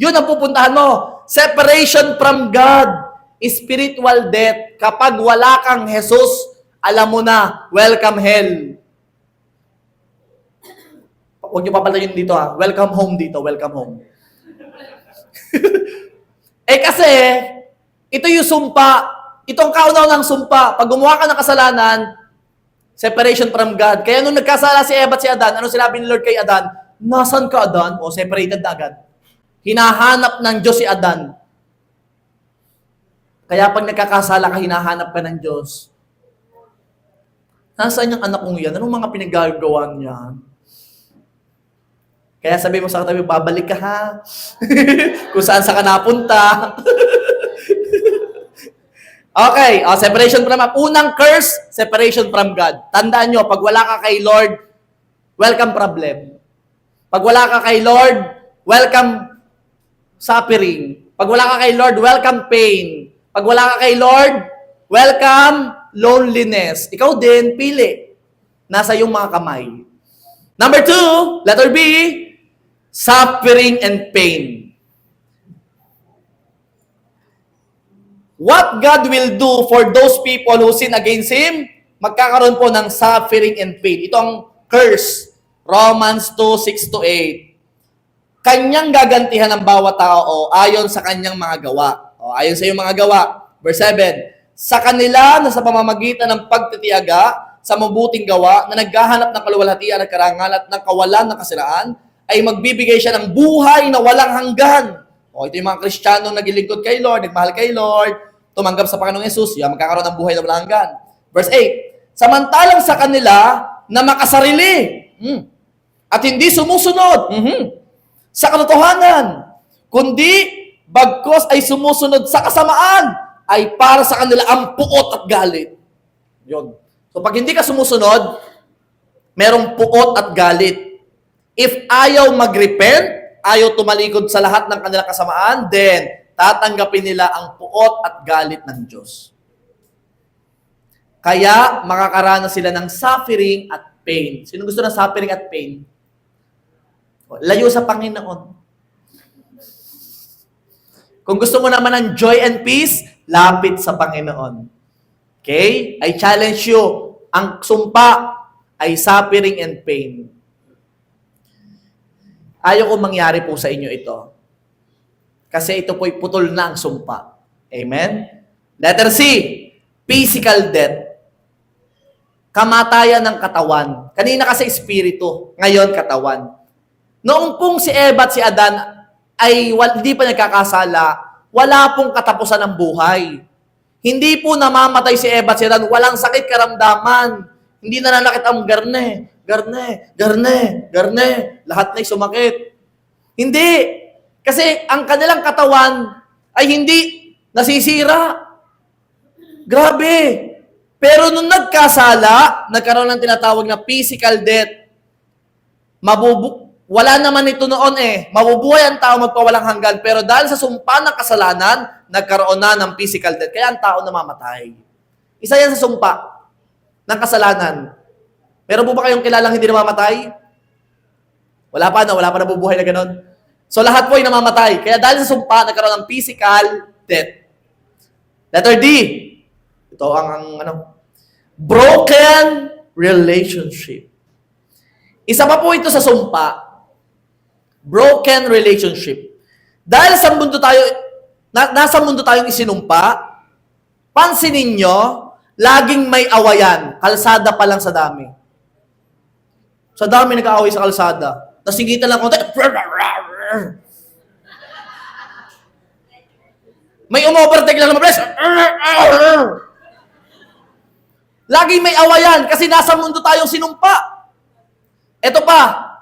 Yun ang pupuntahan mo. Separation from God. spiritual death. Kapag wala kang Jesus, alam mo na, welcome hell. Huwag niyo papalayin dito ha. Welcome home dito, welcome home. Kasi, ito yung sumpa. Itong kauna-unang sumpa. Pag gumawa ka ng kasalanan, separation from God. Kaya nung nagkasala si Eva at si Adan, ano sinabi ni Lord kay Adan? Nasaan ka, Adan? O, separated na agad. Hinahanap ng Diyos si Adan. Kaya pag nagkakasala ka, hinahanap ka ng Diyos. Nasaan yung anak kong yan? Anong mga pinagagawa niya? Kaya sabi mo sa katabi, babalik ka ha. Kung saan sa ka napunta. Okay, separation from God. Unang curse, separation from God. Tandaan nyo, pag wala ka kay Lord, welcome problem. Pag wala ka kay Lord, welcome suffering. Pag wala ka kay Lord, welcome pain. Pag wala ka kay Lord, welcome loneliness. Ikaw din, pili. Nasa iyong mga kamay. Number 2, letter B, suffering and pain. What God will do for those people who sin against Him, magkakaroon po ng suffering and pain. Ito ang curse. Romans 2:6-8. Kanyang gagantihan ng bawat tao ayon sa kanyang mga gawa. Ayon sa iyong mga gawa. Verse 7. Sa kanila na sa pamamagitan ng pagtitiyaga sa mabuting gawa na naghahanap ng kaluwalhatian at karangal at ng kawalan ng kasiraan, ay magbibigay siya ng buhay na walang hanggan. Ito yung mga Kristiyano naglilingkod kay Lord, nagmahal kay Lord, tumanggap sa Panginoong Yesus, magkakaroon ng buhay na walang hanggan. Verse 8, samantalang sa kanila na makasarili at hindi sumusunod sa katotohanan, kundi bagkos ay sumusunod sa kasamaan, ay para sa kanila ang puot at galit. Yun. So pag hindi ka sumusunod, merong puot at galit. If ayaw mag-repent, ayaw tumalikod sa lahat ng kanilang kasamaan, then tatanggapin nila ang puot at galit ng Diyos. Kaya, makakaranas sila ng suffering at pain. Sino gusto ng suffering at pain? Layo sa Panginoon. Kung gusto mo naman ng joy and peace, lapit sa Panginoon. Okay? I challenge you. Ang sumpa ay suffering and pain. Ayaw ko mangyari po sa inyo ito. Kasi ito po'y putol na ang sumpa. Amen? Letter C, physical death. Kamatayan ng katawan. Kanina kasi espiritu, ngayon katawan. Noong pong si Eva at si Adan ay hindi pa nagkakasala, wala pong katapusan ng buhay. Hindi po namamatay si Eva at si Adan, walang sakit karamdaman. Hindi nananakit ang garne, lahat na'y sumakit. Hindi. Kasi ang kanilang katawan ay hindi nasisira. Grabe. Pero nung nagkasala, nagkaroon ng tinatawag na physical death. Wala naman ito noon Mabubuhay ang tao magpawalang hanggan. Pero dahil sa sumpa ng kasalanan, nagkaroon na ng physical death. Kaya ang tao namamatay. Isa yan sa sumpa ng kasalanan. Meron po ba kayong kilalang hindi namamatay? Wala pa nabubuhay na ganon. So lahat po ay namamatay. Kaya dahil sa sumpa, nagkaroon ng physical death. Letter D. Ito ang broken relationship. Isa pa po ito sa sumpa. Broken relationship. Dahil sa mundo tayo, nasa mundo tayong isinumpa, pansinin nyo, laging may awayan. Kalsada pa lang sa dami. Sa dami nag-aaway sa kalsada. Nasingitan lang konti. May umovertake lang na mabilis. Laging may awayan kasi nasa mundo tayong sinumpa. Ito pa,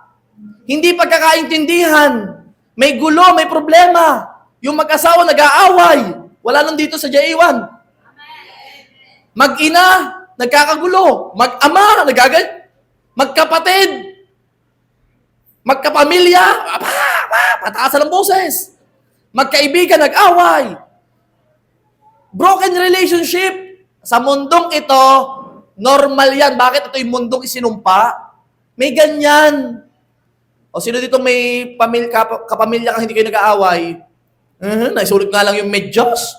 hindi pagkakaintindihan. May gulo, may problema. Yung mag-asawa nag-aaway. Wala nang dito sa J1. Mag-ina, nagkakagulo. Mag-ama, magkapatid. Magkapamilya, pataasan ng boses. Magkaibigan, nag-away. Broken relationship. Sa mundong ito, normal yan. Bakit ito yung mundong isinumpa? May ganyan. O sino dito may kapamilya kang hindi kayo nag-aaway? Naisulit nga lang yung medyos.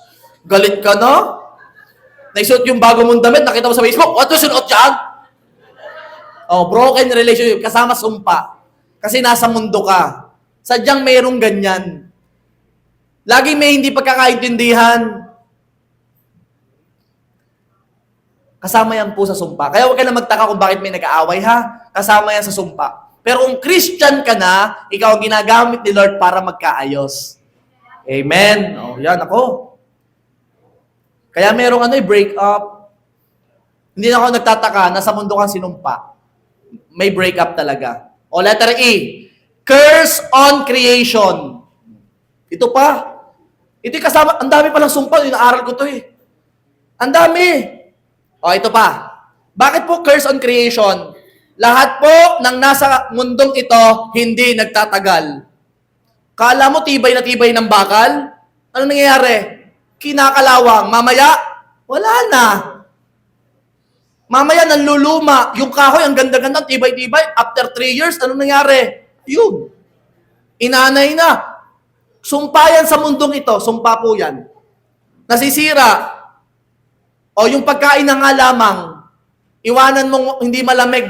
Galit ka na? Naisuot yung bago mong damit, nakita mo sa Facebook, what was suot dyan? Oh, broken relationship, kasama sumpa. Kasi nasa mundo ka. Sadyang mayroong ganyan. Lagi may hindi pagkakaintindihan. Kasama yan po sa sumpa. Kaya huwag ka na magtaka kung bakit may nag-aaway, ha? Kasama yan sa sumpa. Pero kung Christian ka na, ikaw ang ginagamit ni Lord para magkaayos. Amen. Oh, yan ako. Kaya merong break up. Hindi na ako nagtataka, nasa mundo kang sinumpa. May break up talaga. O, letter E. Curse on creation. Ito pa. Ito yung kasama, ang dami palang sumpa. Inaaral ko to eh. Ang dami. O, ito pa. Bakit po curse on creation? Lahat po ng nasa mundong ito, hindi nagtatagal. Kala mo tibay na tibay ng bakal? Ano nangyayari? Kinakalawang. Mamaya, wala na. Mamaya, nanluluma. Yung kahoy, ang ganda-ganda, tibay-tibay. After 3 years, ano nangyari? Yun. Inanay na. Sumpa yan sa mundong ito. Sumpa po yan. Nasisira. O yung pagkain na nga lamang, iwanan mong hindi malamig.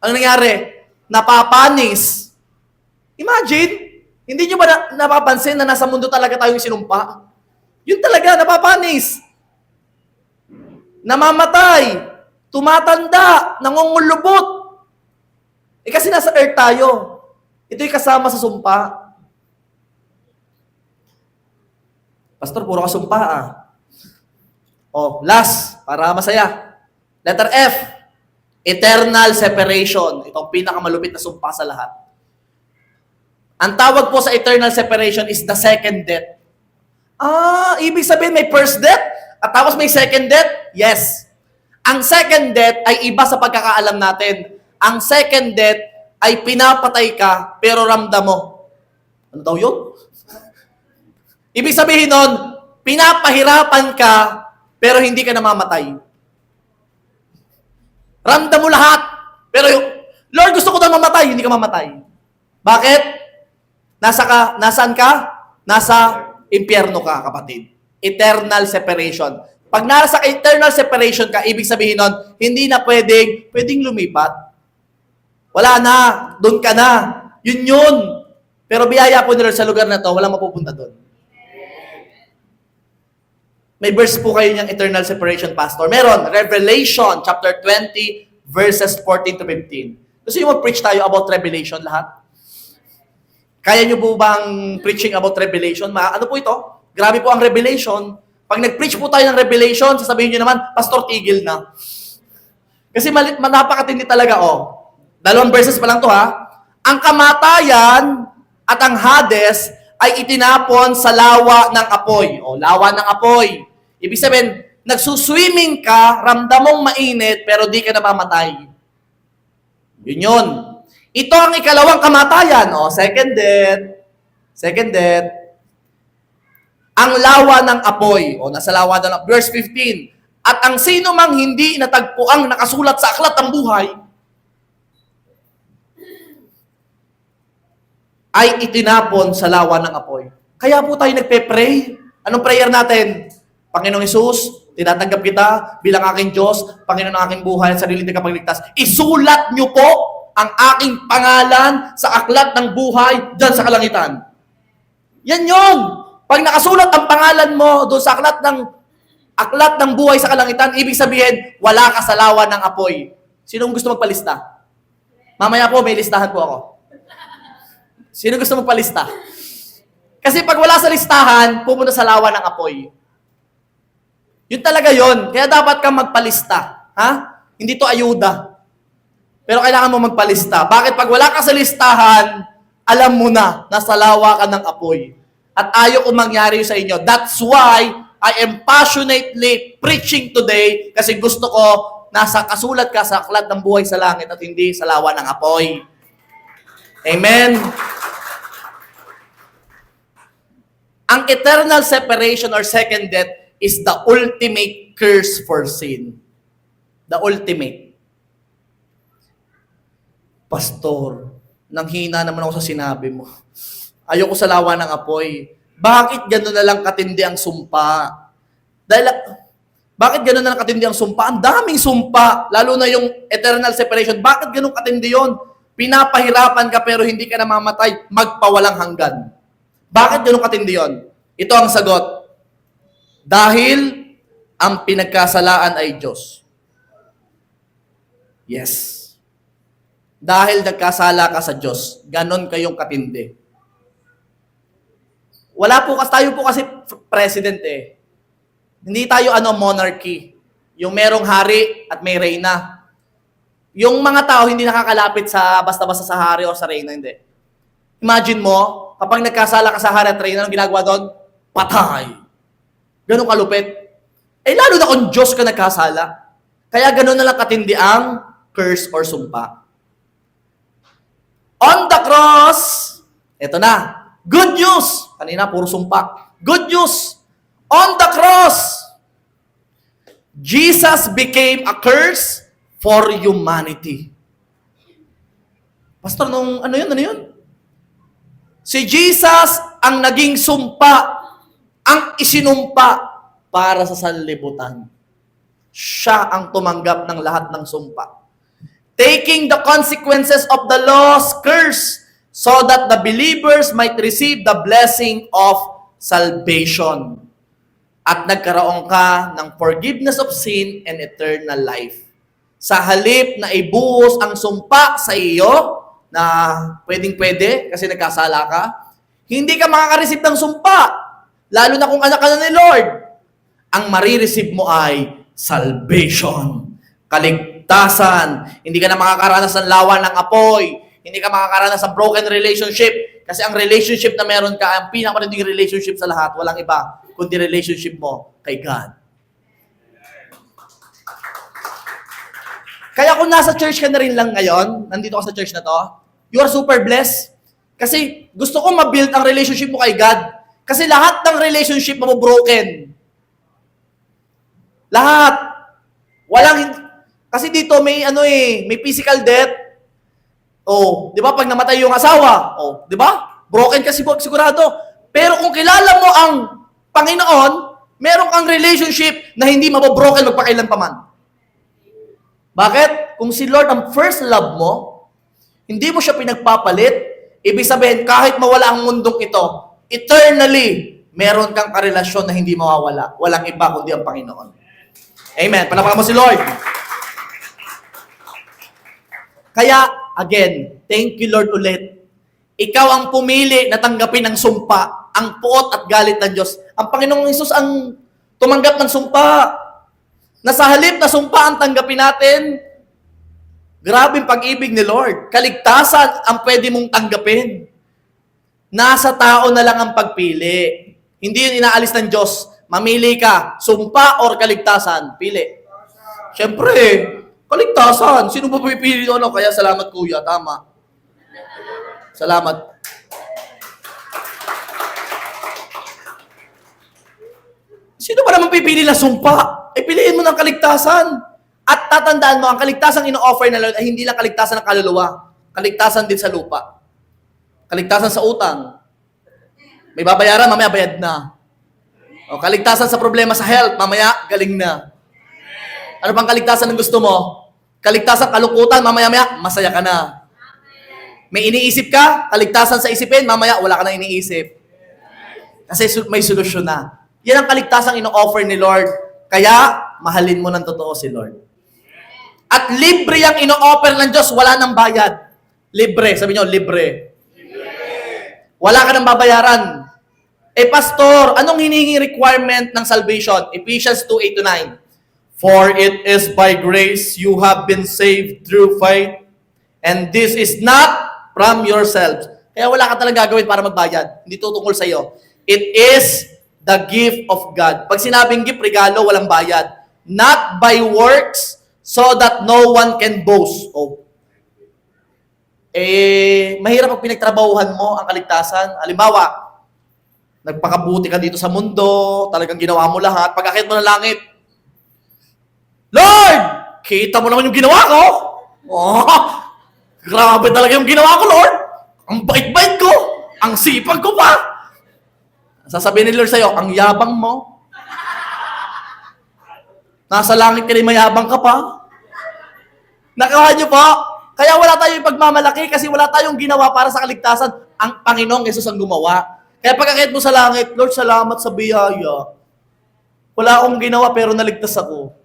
Ano nangyari? Napapanis. Imagine, hindi nyo ba napapansin na nasa mundo talaga tayong sinumpa? Yun talaga, napapanis. Namamatay. Tumatanda. Nangungulubot. Kasi nasa earth tayo. Ito'y kasama sa sumpa. Pastor, puro ka sumpa ah. Oh, last, para masaya. Letter F, eternal separation. Ito ang pinakamalupit na sumpa sa lahat. Ang tawag po sa eternal separation is the second death. Ibig sabihin may first death at tapos may second death? Yes. Ang second death ay iba sa pagkakaalam natin. Ang second death ay pinapatay ka pero ramdam mo. Ano daw yun? Ibig sabihin nun, pinapahirapan ka pero hindi ka namamatay. Ramdam mo lahat. Pero Lord, gusto ko na mamatay. Hindi ka mamatay. Bakit? Nasaan ka? Nasa impyerno ka, kapatid. Eternal separation. Pag nasa eternal separation ka, ibig sabihin nun, hindi na pwedeng lumipat. Wala na. Doon ka na. Yun. Pero biyaya po nila sa lugar na to, walang mapupunta doon. May verse po kayo niyang eternal separation, Pastor. Meron, Revelation chapter 20, verses 14 to 15. Gusto niyo mag-preach tayo about Revelation lahat? Kaya niyo po bang preaching about Revelation? Ano po ito? Grabe po ang Revelation. Pag nag-preach po tayo ng Revelation, sasabihin niyo naman, Pastor, tigil na. Kasi napakatindi talaga, oh. 2 verses pa lang to, ha? Ang kamatayan at ang Hades ay itinapon sa lawa ng apoy. O, lawa ng apoy. Ibig sabihin, nagsuswimming ka, ramdam mong mainit, pero di ka namamatay. Yun. Ito ang ikalawang kamatayan. O, second death. Second death. Ang lawa ng apoy. O, nasa lawa ng apoy. Verse 15. At ang sino mang hindi natagpuang nakasulat sa aklat ng buhay, ay itinapon sa lawa ng apoy. Kaya po tayo nagpe-pray. Anong prayer natin? Panginoong Hesus, tinatanggap kita bilang aking Diyos, Panginoon ng aking buhay at sarili ng kapagligtas. Isulat niyo po ang aking pangalan sa aklat ng buhay dyan sa kalangitan. Yan yun. Pag nakasulat ang pangalan mo doon sa aklat ng buhay sa kalangitan, ibig sabihin, wala ka sa lawa ng apoy. Sino gusto magpalista? Mamaya po, may listahan po ako. Sino gusto magpalista? Kasi pag wala sa listahan, pumunta sa lawa ng apoy. Yun talaga yun. Kaya dapat kang magpalista. Ha? Hindi to ayuda. Pero kailangan mo magpalista. Bakit? Pag wala ka sa listahan, alam mo na, nasa lawa ka ng apoy. At ayaw kong mangyari sa inyo. That's why I am passionately preaching today kasi gusto ko nasa kasulat ka sa aklat ng buhay sa langit at hindi sa lawa ng apoy. Amen? Ang eternal separation or second death is the ultimate curse for sin. The ultimate. Pastor, nanghina naman ako sa sinabi mo. Ayoko sa lawa ng apoy. Bakit gano'n na lang katindi ang sumpa? Dahil, bakit gano'n na katindi ang sumpa? Ang daming sumpa, lalo na yung eternal separation. Bakit gano'n katindi yun? Pinapahirapan ka pero hindi ka namamatay, magpawalang hanggan. Bakit gano'n katindi yun? Ito ang sagot. Dahil ang pinagkasalaan ay Diyos. Yes. Dahil nagkasala ka sa Diyos, ganon kayong katindi. Wala po kasi, tayo po kasi president eh. Hindi tayo monarchy. Yung merong hari at may reyna. Yung mga tao hindi nakakalapit sa basta-basta sa hari o sa reyna, hindi. Imagine mo, kapag nagkasala ka sa hari at reyna, anong ginagawa doon? Patay. Ganon kalupit. Eh lalo na kung Diyos ka nagkasala. Kaya ganon na lang katindi ang curse or sumpa. On the cross, eto na, good news. Kanina, puro sumpa. Good news. On the cross, Jesus became a curse for humanity. Pastor, ano yun? Si Jesus ang naging sumpa, ang isinumpa para sa sanlibutan. Siya ang tumanggap ng lahat ng sumpa. Taking the consequences of the law's curse so that the believers might receive the blessing of salvation. At nagkaroon ka ng forgiveness of sin and eternal life. Sa halip na ibuhos ang sumpa sa iyo, na pwedeng-pwede kasi nagkasala ka, hindi ka makaka-receive ng sumpa, lalo na kung anak ka na ni Lord. Ang marireceive mo ay salvation, kaligtasan, hindi ka na makakaranas ng lawan ng apoy, hindi ka makakaranas ng broken relationship, kasi ang relationship na meron ka, ang pinakamatinding relationship sa lahat, walang iba, kundi relationship mo kay God. Kaya kung nasa church ka na rin lang ngayon, nandito ka sa church na to, you are super blessed. Kasi gusto ko ma-build ang relationship mo kay God. Kasi lahat ng relationship mo broken. Lahat. Kasi dito may may physical death. Oh, 'di ba pag namatay yung asawa, oh, 'di ba? Broken kasi sigurado. Pero kung kilala mo ang Panginoon, meron kang relationship na hindi mabobroken magpakailan pa man. Bakit? Kung si Lord ang first love mo, hindi mo siya pinagpapalit, ibig sabihin, kahit mawala ang mundong ito, eternally, meron kang karelasyon na hindi mawawala. Walang iba kundi ang Panginoon. Amen. Palapakan mo si Lord. Kaya, again, thank you Lord ulit. Ikaw ang pumili na tanggapin ang sumpa, ang puot at galit ng Diyos. Ang Panginoong Hesus ang tumanggap ng sumpa. Na sa halip na sumpa ang tanggapin natin, grabe ang pag-ibig ni Lord. Kaligtasan ang pwede mong tanggapin. Nasa tao na lang ang pagpili. Hindi yun inaalis ng Diyos. Mamili ka, sumpa or kaligtasan. Pili. Siyempre, kaligtasan. Sino ba pipili doon? Kaya salamat kuya, tama. Salamat. Sino ba naman pipili na sumpa? Piliin mo ng kaligtasan. At tatandaan mo, ang kaligtasan ino-offer na Lord ay hindi lang kaligtasan ng kaluluwa. Kaligtasan din sa lupa. Kaligtasan sa utang. May babayaran, mamaya bayad na. O, kaligtasan sa problema sa health, mamaya galing na. Ano bang kaligtasan ng gusto mo? Kaligtasan kalungkutan, mamaya-maya masaya ka na. May iniisip ka, kaligtasan sa isipin, mamaya wala ka na iniisip. Kasi may solusyon na. Yan ang kaligtasang ino-offer ni Lord. Kaya, mahalin mo ng totoo si Lord. At libre yung ino-offer ng Diyos, wala nang bayad. Libre, sabi nyo, libre. Wala ka nang babayaran. Pastor, anong hinihingi requirement ng salvation? Ephesians 2:8-9. For it is by grace you have been saved through faith, and this is not from yourselves. Kaya wala ka talaga gagawin para magbayad. Hindi tutungkol sa iyo. It is the gift of God. Pag sinabing gift, regalo, walang bayad. Not by works, so that no one can boast. Oh. Mahirap pag pinagtrabahuhan mo ang kaligtasan. Halimbawa, nagpakabuti ka dito sa mundo, talagang ginawa mo lahat, pag-akit mo ng langit, Lord! Kita mo naman yung ginawa ko! Oh, grabe talaga yung ginawa ko, Lord! Ang bait-bait ko! Ang sipag ko pa! Sasabihin ni Lord sa'yo, ang yabang mo. Nasa langit ka rin, mayabang ka pa. Nakuha niyo po? Kaya wala tayong pagmamalaki kasi wala tayong ginawa para sa kaligtasan. Ang Panginoong Yesus ang gumawa. Kaya pagkakit mo sa langit, Lord, salamat sa biyaya. Wala akong ginawa pero naligtas ako.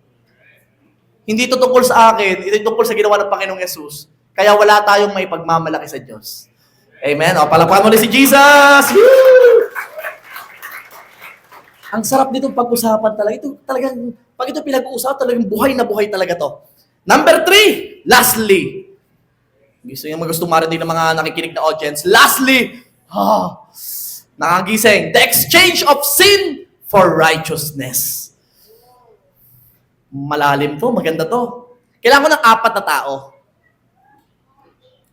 Hindi ito tungkol sa akin, ito tungkol sa ginawa ng Panginoong Yesus. Kaya wala tayong may pagmamalaki sa Diyos. Amen? O, palakpakan mo ulit si Jesus! Woo! Ang sarap nitong pag-usapan talaga. Ito talagang, pag ito pinag-uusapan, talagang buhay na buhay talaga to. Number 3, lastly. Gusto marinig ng mga nakikinig na audience. Lastly, nakagising. The exchange of sin for righteousness. Malalim to, maganda to. Kailangan ko ng 4 na tao.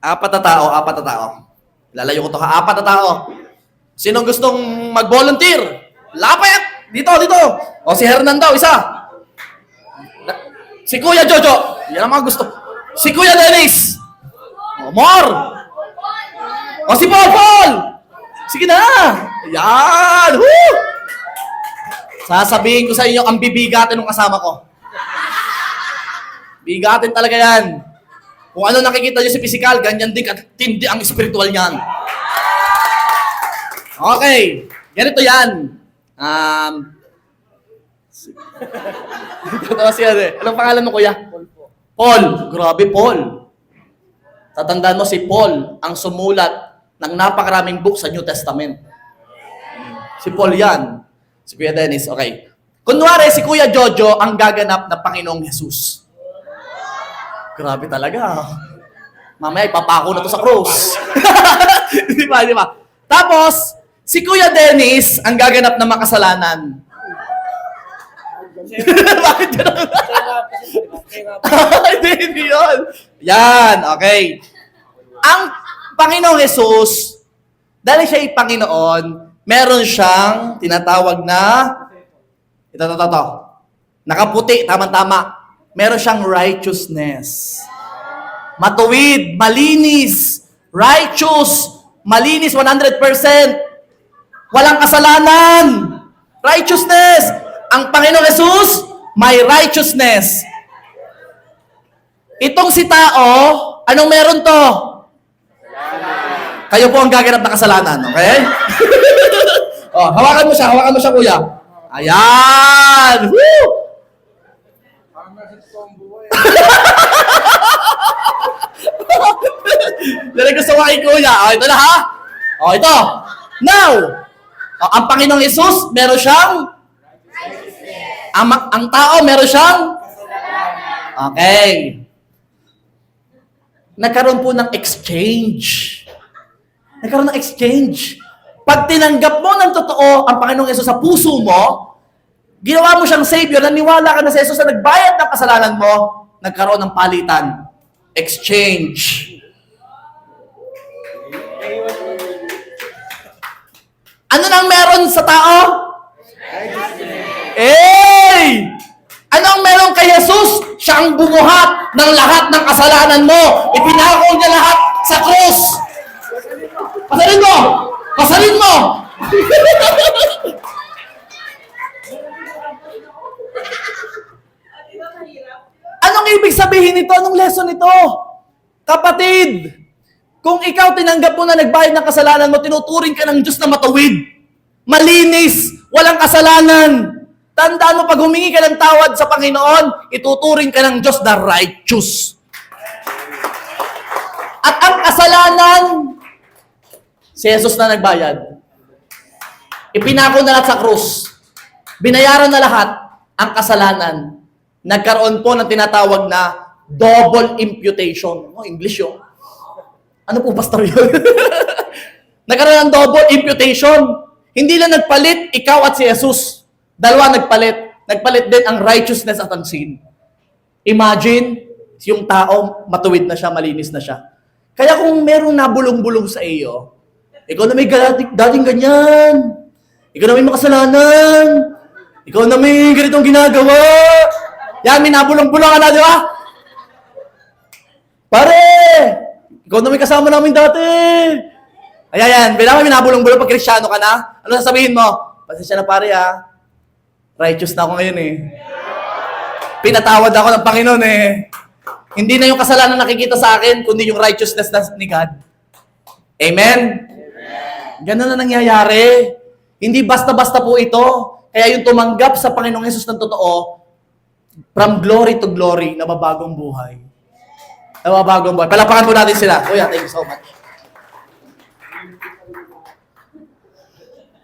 4 na tao. Lalayo ko to ha, 4 na tao. Sinong gustong mag-volunteer? Lapit! Dito. O si Hernan daw, isa. Si Kuya Jojo. Yan ang mga gusto. Si Kuya Dennis. O, more. O si Paul. Sige na. Yan. Woo! Sasabihin ko sa inyo, ang bibigatin ng kasama ko. Bigatin talaga yan. Kung ano nakikita nyo sa physical, ganyan din katindi ang spiritual niyan. Okay. Ganito yan. Tatawa siya eh. Anong pangalan mo, kuya? Paul. Grabe, Paul. Tatandaan mo si Paul ang sumulat ng napakaraming book sa New Testament. Si Paul yan. Si Kuya Dennis, okay. Kunwari, si Kuya Jojo ang gaganap na Panginoong Jesus. Grabe talaga. Mamaya, ipapako na to sa krus. Di ba? Tapos, si Kuya Dennis ang gaganap na makasalanan. Bakit gano'n? Hindi yun. Yan, okay. Ang Panginoong Jesus, dahil siya ay Panginoon, meron siyang tinatawag na, ito. Nakaputi, tama-tama. Meron siyang righteousness. Matuwid, malinis, righteous, malinis 100%. Walang kasalanan. Righteousness. Ang Panginoong Jesus, may righteousness. Itong si tao, anong meron to? Kayo po ang gaganap na kasalanan, okay? Hawakan mo siya, kuya. Ayan! Woo! Dali gusto mo kay kuya. Ito na ha? Ito. Now, ang Panginoong Jesus, meron siyang ang tao, meron siyang okay. Nagkaroon po ng exchange. Pag tinanggap mo ng totoo ang Panginoong Jesus sa puso mo, ginawa mo siyang Savior, naniwala ka na sa Jesus na nagbayad ng kasalanan mo, nagkaroon ng palitan. Exchange. Ano nang meron sa tao? Ano ang meron kay Jesus? Siya ang bumuhat ng lahat ng kasalanan mo. Ipinako niya lahat sa krus. Pasalin mo! Anong ibig sabihin nito? Anong lesson nito? Kapatid, kung ikaw tinanggap mo na nagbayad ng kasalanan mo, tinuturing ka ng Diyos na matuwid, malinis, walang kasalanan. Tandaan mo, pag humingi ka ng tawad sa Panginoon, ituturing ka ng Diyos na righteous. At ang kasalanan, si Jesus na nagbayad. Ipinako na lahat sa krus. Binayaran na lahat ang kasalanan. Nagkaroon po ng tinatawag na double imputation. English yun. Ano po, pastor yun? Nagkaroon ng double imputation. Hindi lang nagpalit ikaw at si Jesus. Dalawa nagpalit. Nagpalit din ang righteousness at ang sin. Imagine, yung tao, matuwid na siya, malinis na siya. Kaya kung merong nabulong-bulong sa iyo, ikaw na may dating ganyan. Ikaw na may makasalanan. Ikaw na may ganitong ginagawa. Yan, may nabulong-bulong ka na, di ba? Pare! Ikaw na may kasama namin dati. Ayan, bilang may nabulong-bulong pag Kristiyano ka na, ano sasabihin mo? Pasensya na pare ha. Righteous na ako ngayon eh. Pinatawad ako ng Panginoon eh. Hindi na yung kasalanan nakikita sa akin, kundi yung righteousness ni God. Amen? Ganun na nangyayari. Hindi basta-basta po ito. Kaya yung tumanggap sa Panginoong Yesus ng totoo, from glory to glory, nababagong buhay. Nababagong buhay. Palapakan po natin sila. Kuya, thank you so much.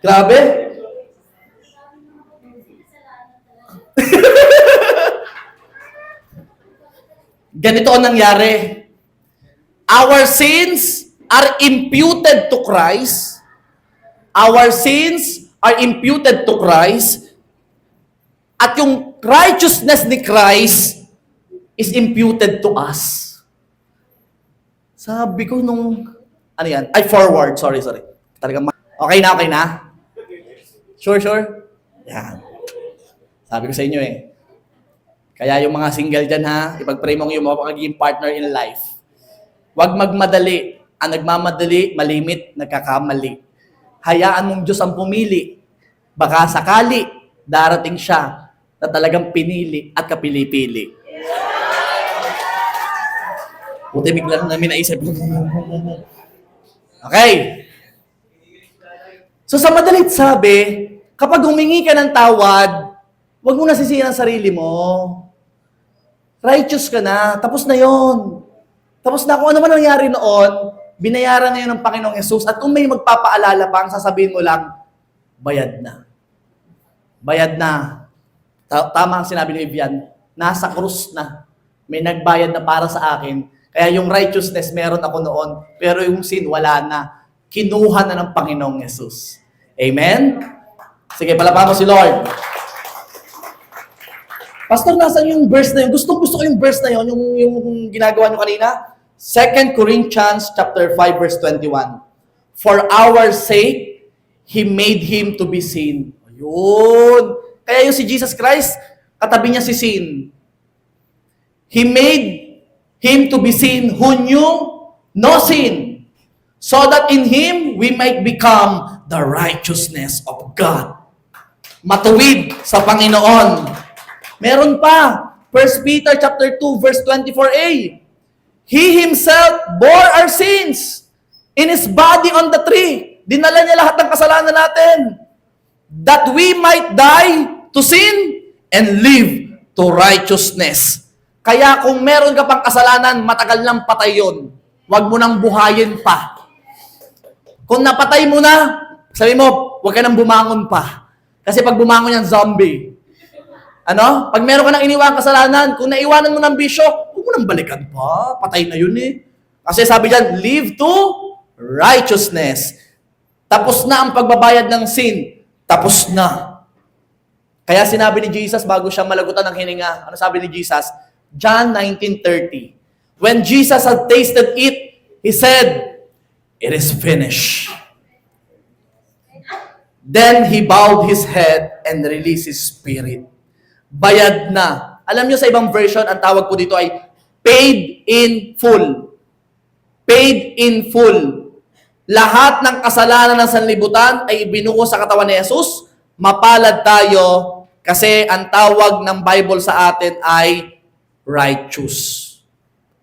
Grabe. Ganito ang nangyari. Our sins are imputed to Christ. Our sins are imputed to Christ. At yung righteousness ni Christ is imputed to us. Sabi ko nung, ano yan? Ay, forward. Sorry. Talagang okay na? Sure? Yan. Sabi ko sa inyo eh. Kaya yung mga single dyan ha, ipag-pray mong yung mapakaging partner in life. Huwag magmadali. Ang nagmamadali, malimit, nagkakamali. Hayaan mong Diyos ang pumili. Baka sakali, darating siya na talagang pinili at kapili-pili. Puti bigla namin naisip. Okay. So sa madalit sabi, kapag humingi ka ng tawad, huwag mo nasisihin ang sarili mo. Righteous ka na. Tapos na yon. Tapos na kung ano man nangyari noon, binayaran na yun ng Panginoong Yesus. At kung may magpapaalala pa, ang sasabihin mo lang, bayad na. Bayad na. Tama ang sinabi ni Vivian, nasa krus na. May nagbayad na para sa akin. Kaya yung righteousness meron ako noon, pero yung sin wala na. Kinuha na ng Panginoong Yesus. Amen? Sige, palapakan mo si Lord. Pastor, nasan yung verse na yun? Gusto ko yung verse na yun, yung ginagawa nyo kanina. 2 Corinthians chapter 5, verse 21. For our sake, He made Him to be sin. Ayun. Kaya yung si Jesus Christ, katabi niya si sin. He made Him to be sin who knew no sin. So that in Him, we might become the righteousness of God. Matuwid sa Panginoon. Meron pa, 1 Peter chapter 2 verse 24a. He himself bore our sins in his body on the tree. Dinala niya lahat ng kasalanan natin. That we might die to sin and live to righteousness. Kaya kung meron ka pang kasalanan, matagal nang patay yun. Huwag mo nang buhayin pa. Kung napatay mo na, sabi mo, huwag ka nang bumangon pa. Kasi pag bumangon yan, zombie. Ano? Pag meron ka nang iniwang kasalanan, kung naiwanan mo ng bisyo, huwag mo nang balikan pa. Patay na yun eh. Kasi sabi dyan, live to righteousness. Tapos na ang pagbabayad ng sin. Tapos na. Kaya sinabi ni Jesus bago siya malagutan ng hininga, ano sabi ni Jesus? John 19:30. When Jesus had tasted it, He said, "It is finished." Then He bowed His head and released His spirit. Bayad na. Alam niyo sa ibang version, ang tawag po dito ay paid in full. Paid in full. Lahat ng kasalanan ng sanlibutan ay ibinuo sa katawan ni Jesus. Mapalad tayo kasi ang tawag ng Bible sa atin ay righteous.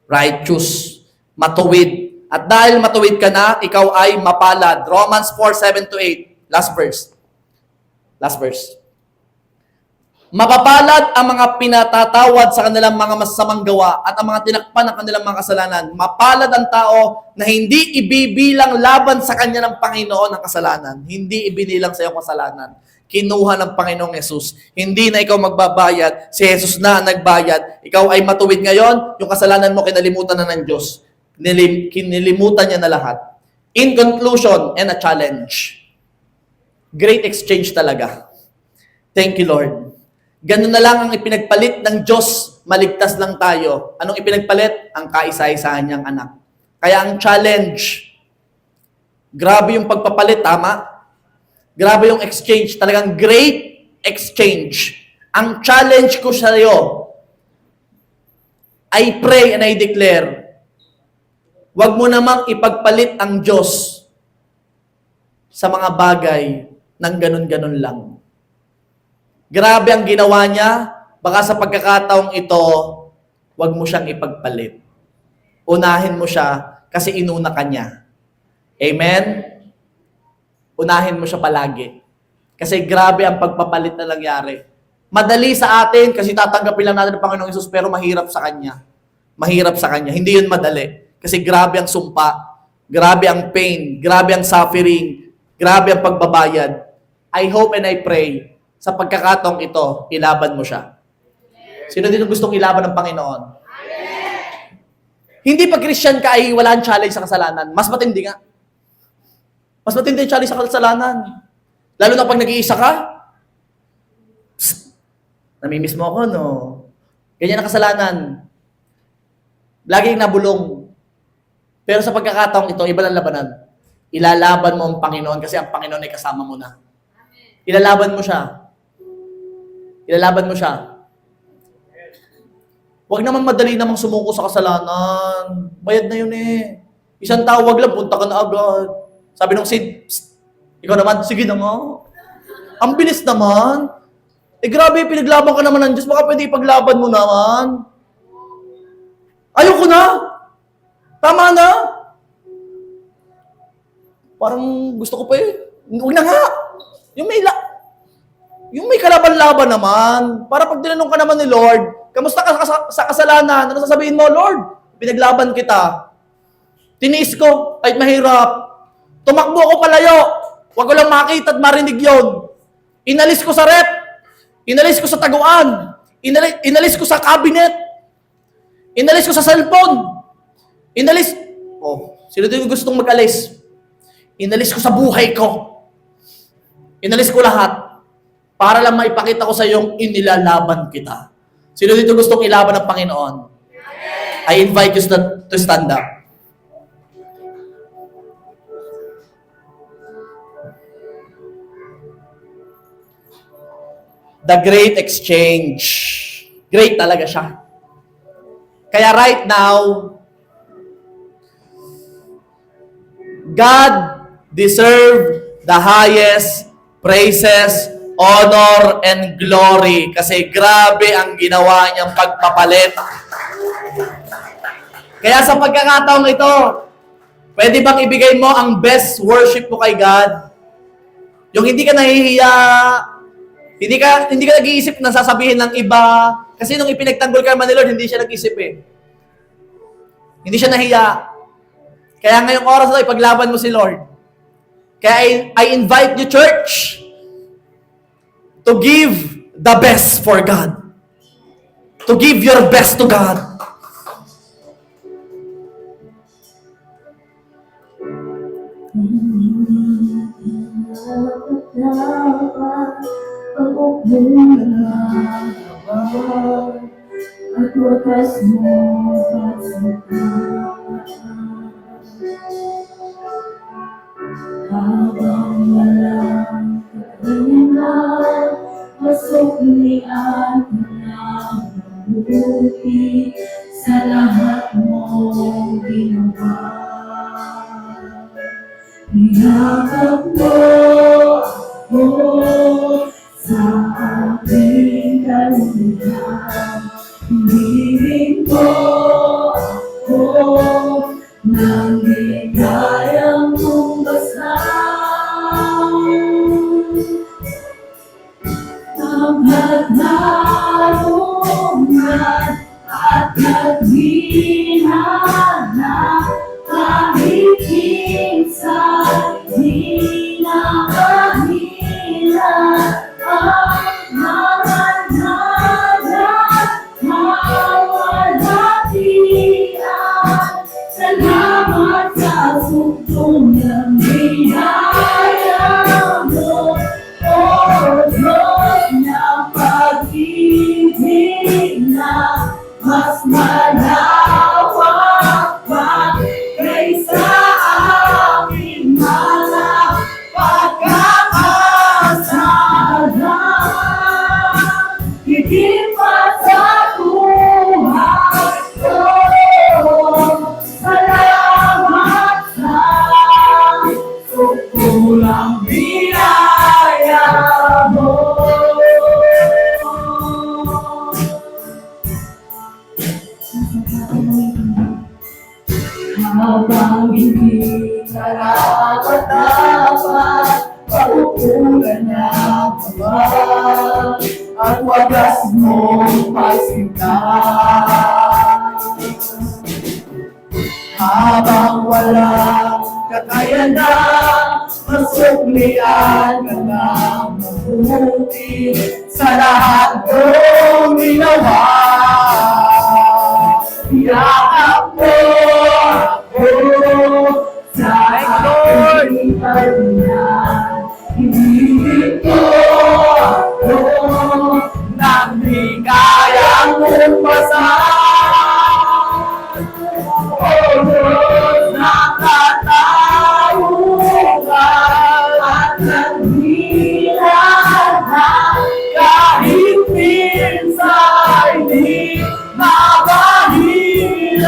Righteous. Matuwid. At dahil matuwid ka na, ikaw ay mapalad. Romans 4:7-8. Last verse. Mapapalad ang mga pinatatawad sa kanilang mga masasamang gawa at ang mga tinakpan ng kanilang mga kasalanan. Mapalad ang tao na hindi ibibilang laban sa kanya ng Panginoon ang kasalanan. Hindi ibinilang sa iyo kasalanan. Kinuha ng Panginoong Yesus. Hindi na ikaw magbabayad. Si Jesus na ang nagbayad. Ikaw ay matuwid ngayon. Yung kasalanan mo kinalimutan na ng Diyos. Kinilimutan niya na lahat. In conclusion, and a challenge. Great exchange talaga. Thank you, Lord. Ganun na lang ang ipinagpalit ng Diyos, maligtas lang tayo. Anong ipinagpalit? Ang kaisa-isahan niyang anak. Kaya ang challenge, grabe yung pagpapalit, tama? Grabe yung exchange, talagang great exchange. Ang challenge ko sa iyo, I pray and I declare, huwag mo namang ipagpalit ang Diyos sa mga bagay ng ganun-ganun lang. Grabe ang ginawa niya, baka sa pagkakataong ito, wag mo siyang ipagpalit. Unahin mo siya kasi inuna ka niya. Amen? Unahin mo siya palagi. Kasi grabe ang pagpapalit na nangyari. Madali sa atin kasi tatanggapin lang natin ng Panginoong Hesus pero mahirap sa Kanya. Mahirap sa Kanya. Hindi yun madali. Kasi grabe ang sumpa. Grabe ang pain. Grabe ang suffering. Grabe ang pagbabayad. I hope and I pray sa pagkakataong ito, ilaban mo siya. Sino dito gustong ilaban ng Panginoon? Hindi pag Christian ka ay wala ang challenge sa kasalanan. Mas matindi nga. Mas matindi ang challenge sa kasalanan. Lalo na pag nag-iisa ka, namimiss mo ako, no? Ganyan ang kasalanan. Laging nabulong. Pero sa pagkakataong ito, iba lang labanan. Ilalaban mo ang Panginoon kasi ang Panginoon ay kasama mo na. Ilalaban mo siya. Ilalaban mo siya. Huwag naman madali namang sumuko sa kasalanan. Bayad na yun eh. Isang tawag lang, punta ka na agad. Sabi nung Sid, ikaw naman, sige na nga. Ang bilis naman. Eh grabe, pinaglaban ka naman ng Diyos. Baka pwede ipaglaban mo naman. Ayoko na. Tama na. Parang gusto ko pa eh. Huwag na nga. Yung may kalaban-laban naman. Para pag tinanong ka naman ni Lord, kamusta ka sa kasalanan? Ano sasabihin mo, Lord? Pinaglaban kita. Tiniis ko, ay mahirap. Tumakbo ako palayo. Huwag ko lang makita at marinig yon. Inalis ko sa rep. Inalis ko sa taguan. Inalis ko sa cabinet. Inalis ko sa cellphone. Sino din gustong mag-alis? Inalis ko sa buhay ko. Inalis ko lahat. Para lang maipakita ko sa iyong inilalaban kita. Sino dito gustong ilaban ng Panginoon? I invite you to stand up. The Great Exchange. Great talaga siya. Kaya right now, God deserve the highest praises, honor, and glory. Kasi grabe ang ginawa niyang pagpapalit. Kaya sa pagkakataong ito, pwede bang ibigay mo ang best worship mo kay God? Yung hindi ka nahihiya, hindi ka nag-iisip na sasabihin ng iba. Kasi nung ipinagtanggol ka naman ni Lord, hindi siya nag-isip eh. Hindi siya nahiya. Kaya ngayong oras na ipaglaban mo si Lord. Kaya I invite you, church, to give the best for God. To give your best to God. At wakas mo habang walang kakayanan, masuklian na mabuti sa lahat mong ginawa. Niyakap mo ako sa aking kaluhan. Hiniling mo ako nang di kayang tumbasan. Hanggat narungan at naghinala, kahit minsan di na mahila ang mga nawalatian. Salamat sa sugtong ng biyaya mo, O Diyos na pag-ibig na mas malawak pa kaysa aming mga pagkakasalan. Higit pa sa buhay ko, salamat sa sukulang biyaya mo. habang hindi karapat-dapat, pagkukulan ng mga at wagas mong pagsinta. Habang walang kakayanan, masuklian ka ng mabuti sa lahat mong ginawa. Yakap mo ako sa aking pagmamahal. Hindi ko ako nang di kayang umpasan. Oh Diyos, nakatayo ka at naghilahan, kahit minsan di mabahilan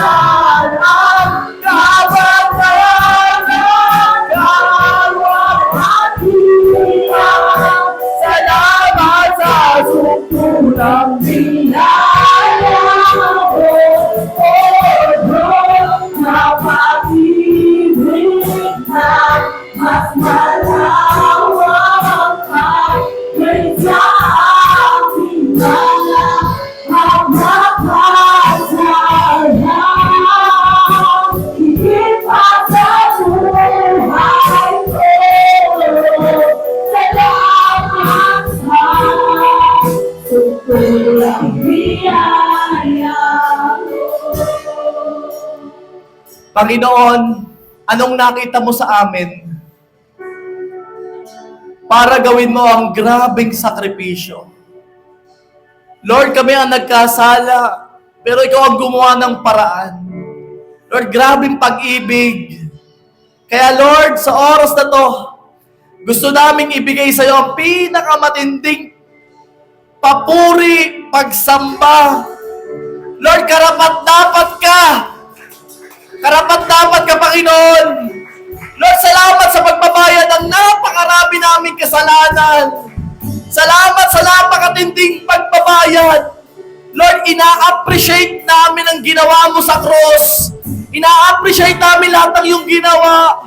ang kabatayan ng kalwalhatian. Salamat sa sukulang binaya mo, O Diyos, na pag-ibig na mas malawak pa kaysa aking mga pagmamahal. Higit pa sa buhay ko, salamat sa sukulang biyaya mo. Panginoon, anong nakita mo sa amin para gawin mo ang grabing sakripisyo? Lord, kami ang nagkasala, pero ikaw ang gumawa ng paraan. Lord, grabing pag-ibig. Kaya Lord, sa oras na to, gusto naming ibigay sa iyo ang pinakamatinding papuri, pagsamba. Lord, karapat-dapat ka. Karapat-dapat ka, Panginoon. Lord, salamat sa pagbabayad ng napakarami naming kasalanan. Salamat sa napakatinding pagbabayad. Lord, ina-appreciate namin ang ginawa mo sa cross. Ina-appreciate namin lahat ng iyong ginawa.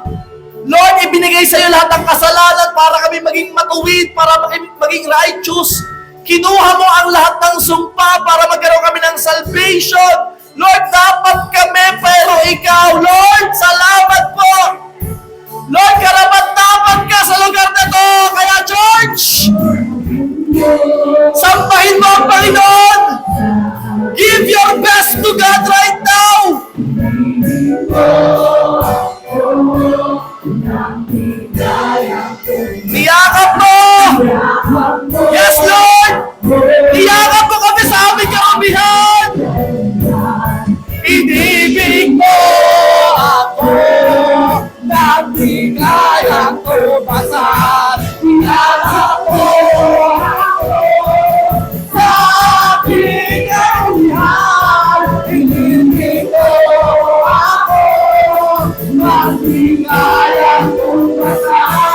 Lord, ibinigay sa iyo lahat ng kasalanan para kami maging matuwid, para maging righteous. Kinuha mo ang lahat ng sumpa para magkaroon kami ng salvation. Lord, dapat kami, pero ikaw, Lord, salamat po. Lord, karapat-dapat ka sa lugar na to. Kaya, Church, sambahin mo ang Panginoon. Give your best to God right now. Niyakap mo. Yes, Lord. Niyakap mo kami sa aming karamihan. Inibig mo ako na di kayang tumasan. Niyakap mo ako sa aking karamihan. Inibig mo ako na di kayang tumasan.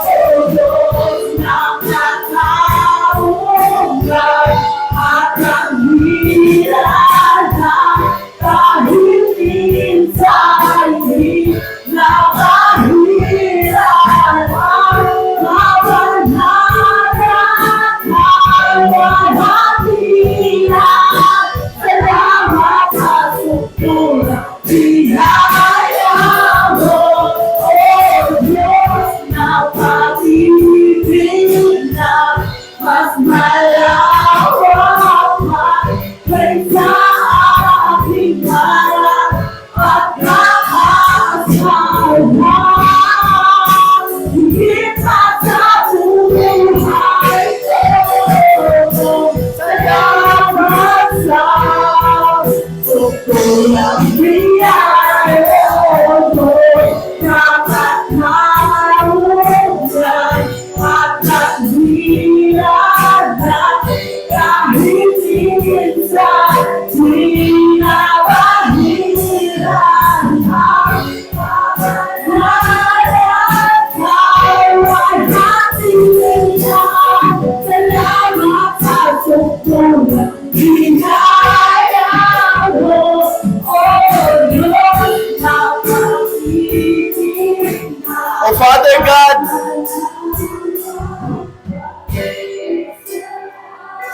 O Diyos, nakatawag at naghilahan, kahit minsan di nabahilan ang kabanata ng kalwalhatian. Salamat sa sukulang biyaya mo, O Diyos, na pag-ibig na mas malawak pa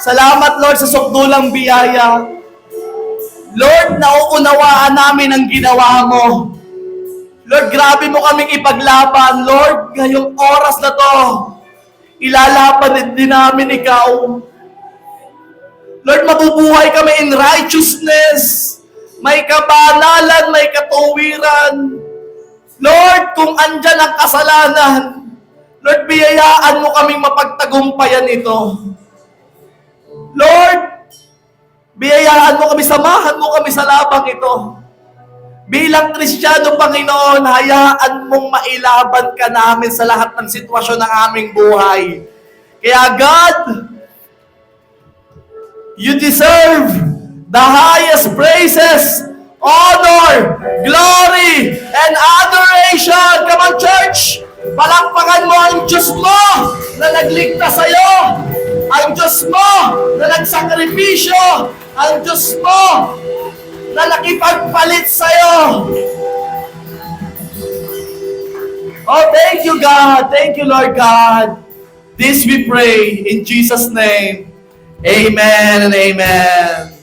Salamat, Lord, sa sukdulang biyaya. Lord, nauunawaan namin ang ginawa mo. Lord, grabe mo kaming ipaglaban. Lord, ngayong oras na to, ilalaban din namin ikaw. Lord, mabubuhay kami in righteousness. May kabanalan, may katuwiran. Lord, kung andyan ang kasalanan, Lord, biyayaan mo kaming mapagtagumpayan ito. Lord, biyayaan mo kami, samahan mo kami sa labang ito. Bilang Kristiyano, Panginoon, hayaan mong mailaban ka namin sa lahat ng sitwasyon ng aming buhay. Kaya God, you deserve the highest praises, honor, glory, and adoration. Come on, church! Palakpakan mo ang Diyos mo na nagligtas sa'yo. Ang Diyos mo na nagsakripisyo. Ang Diyos mo na nakipagpalit sa'yo. Oh, thank you, God. Thank you, Lord God. This we pray in Jesus' name. Amen and amen.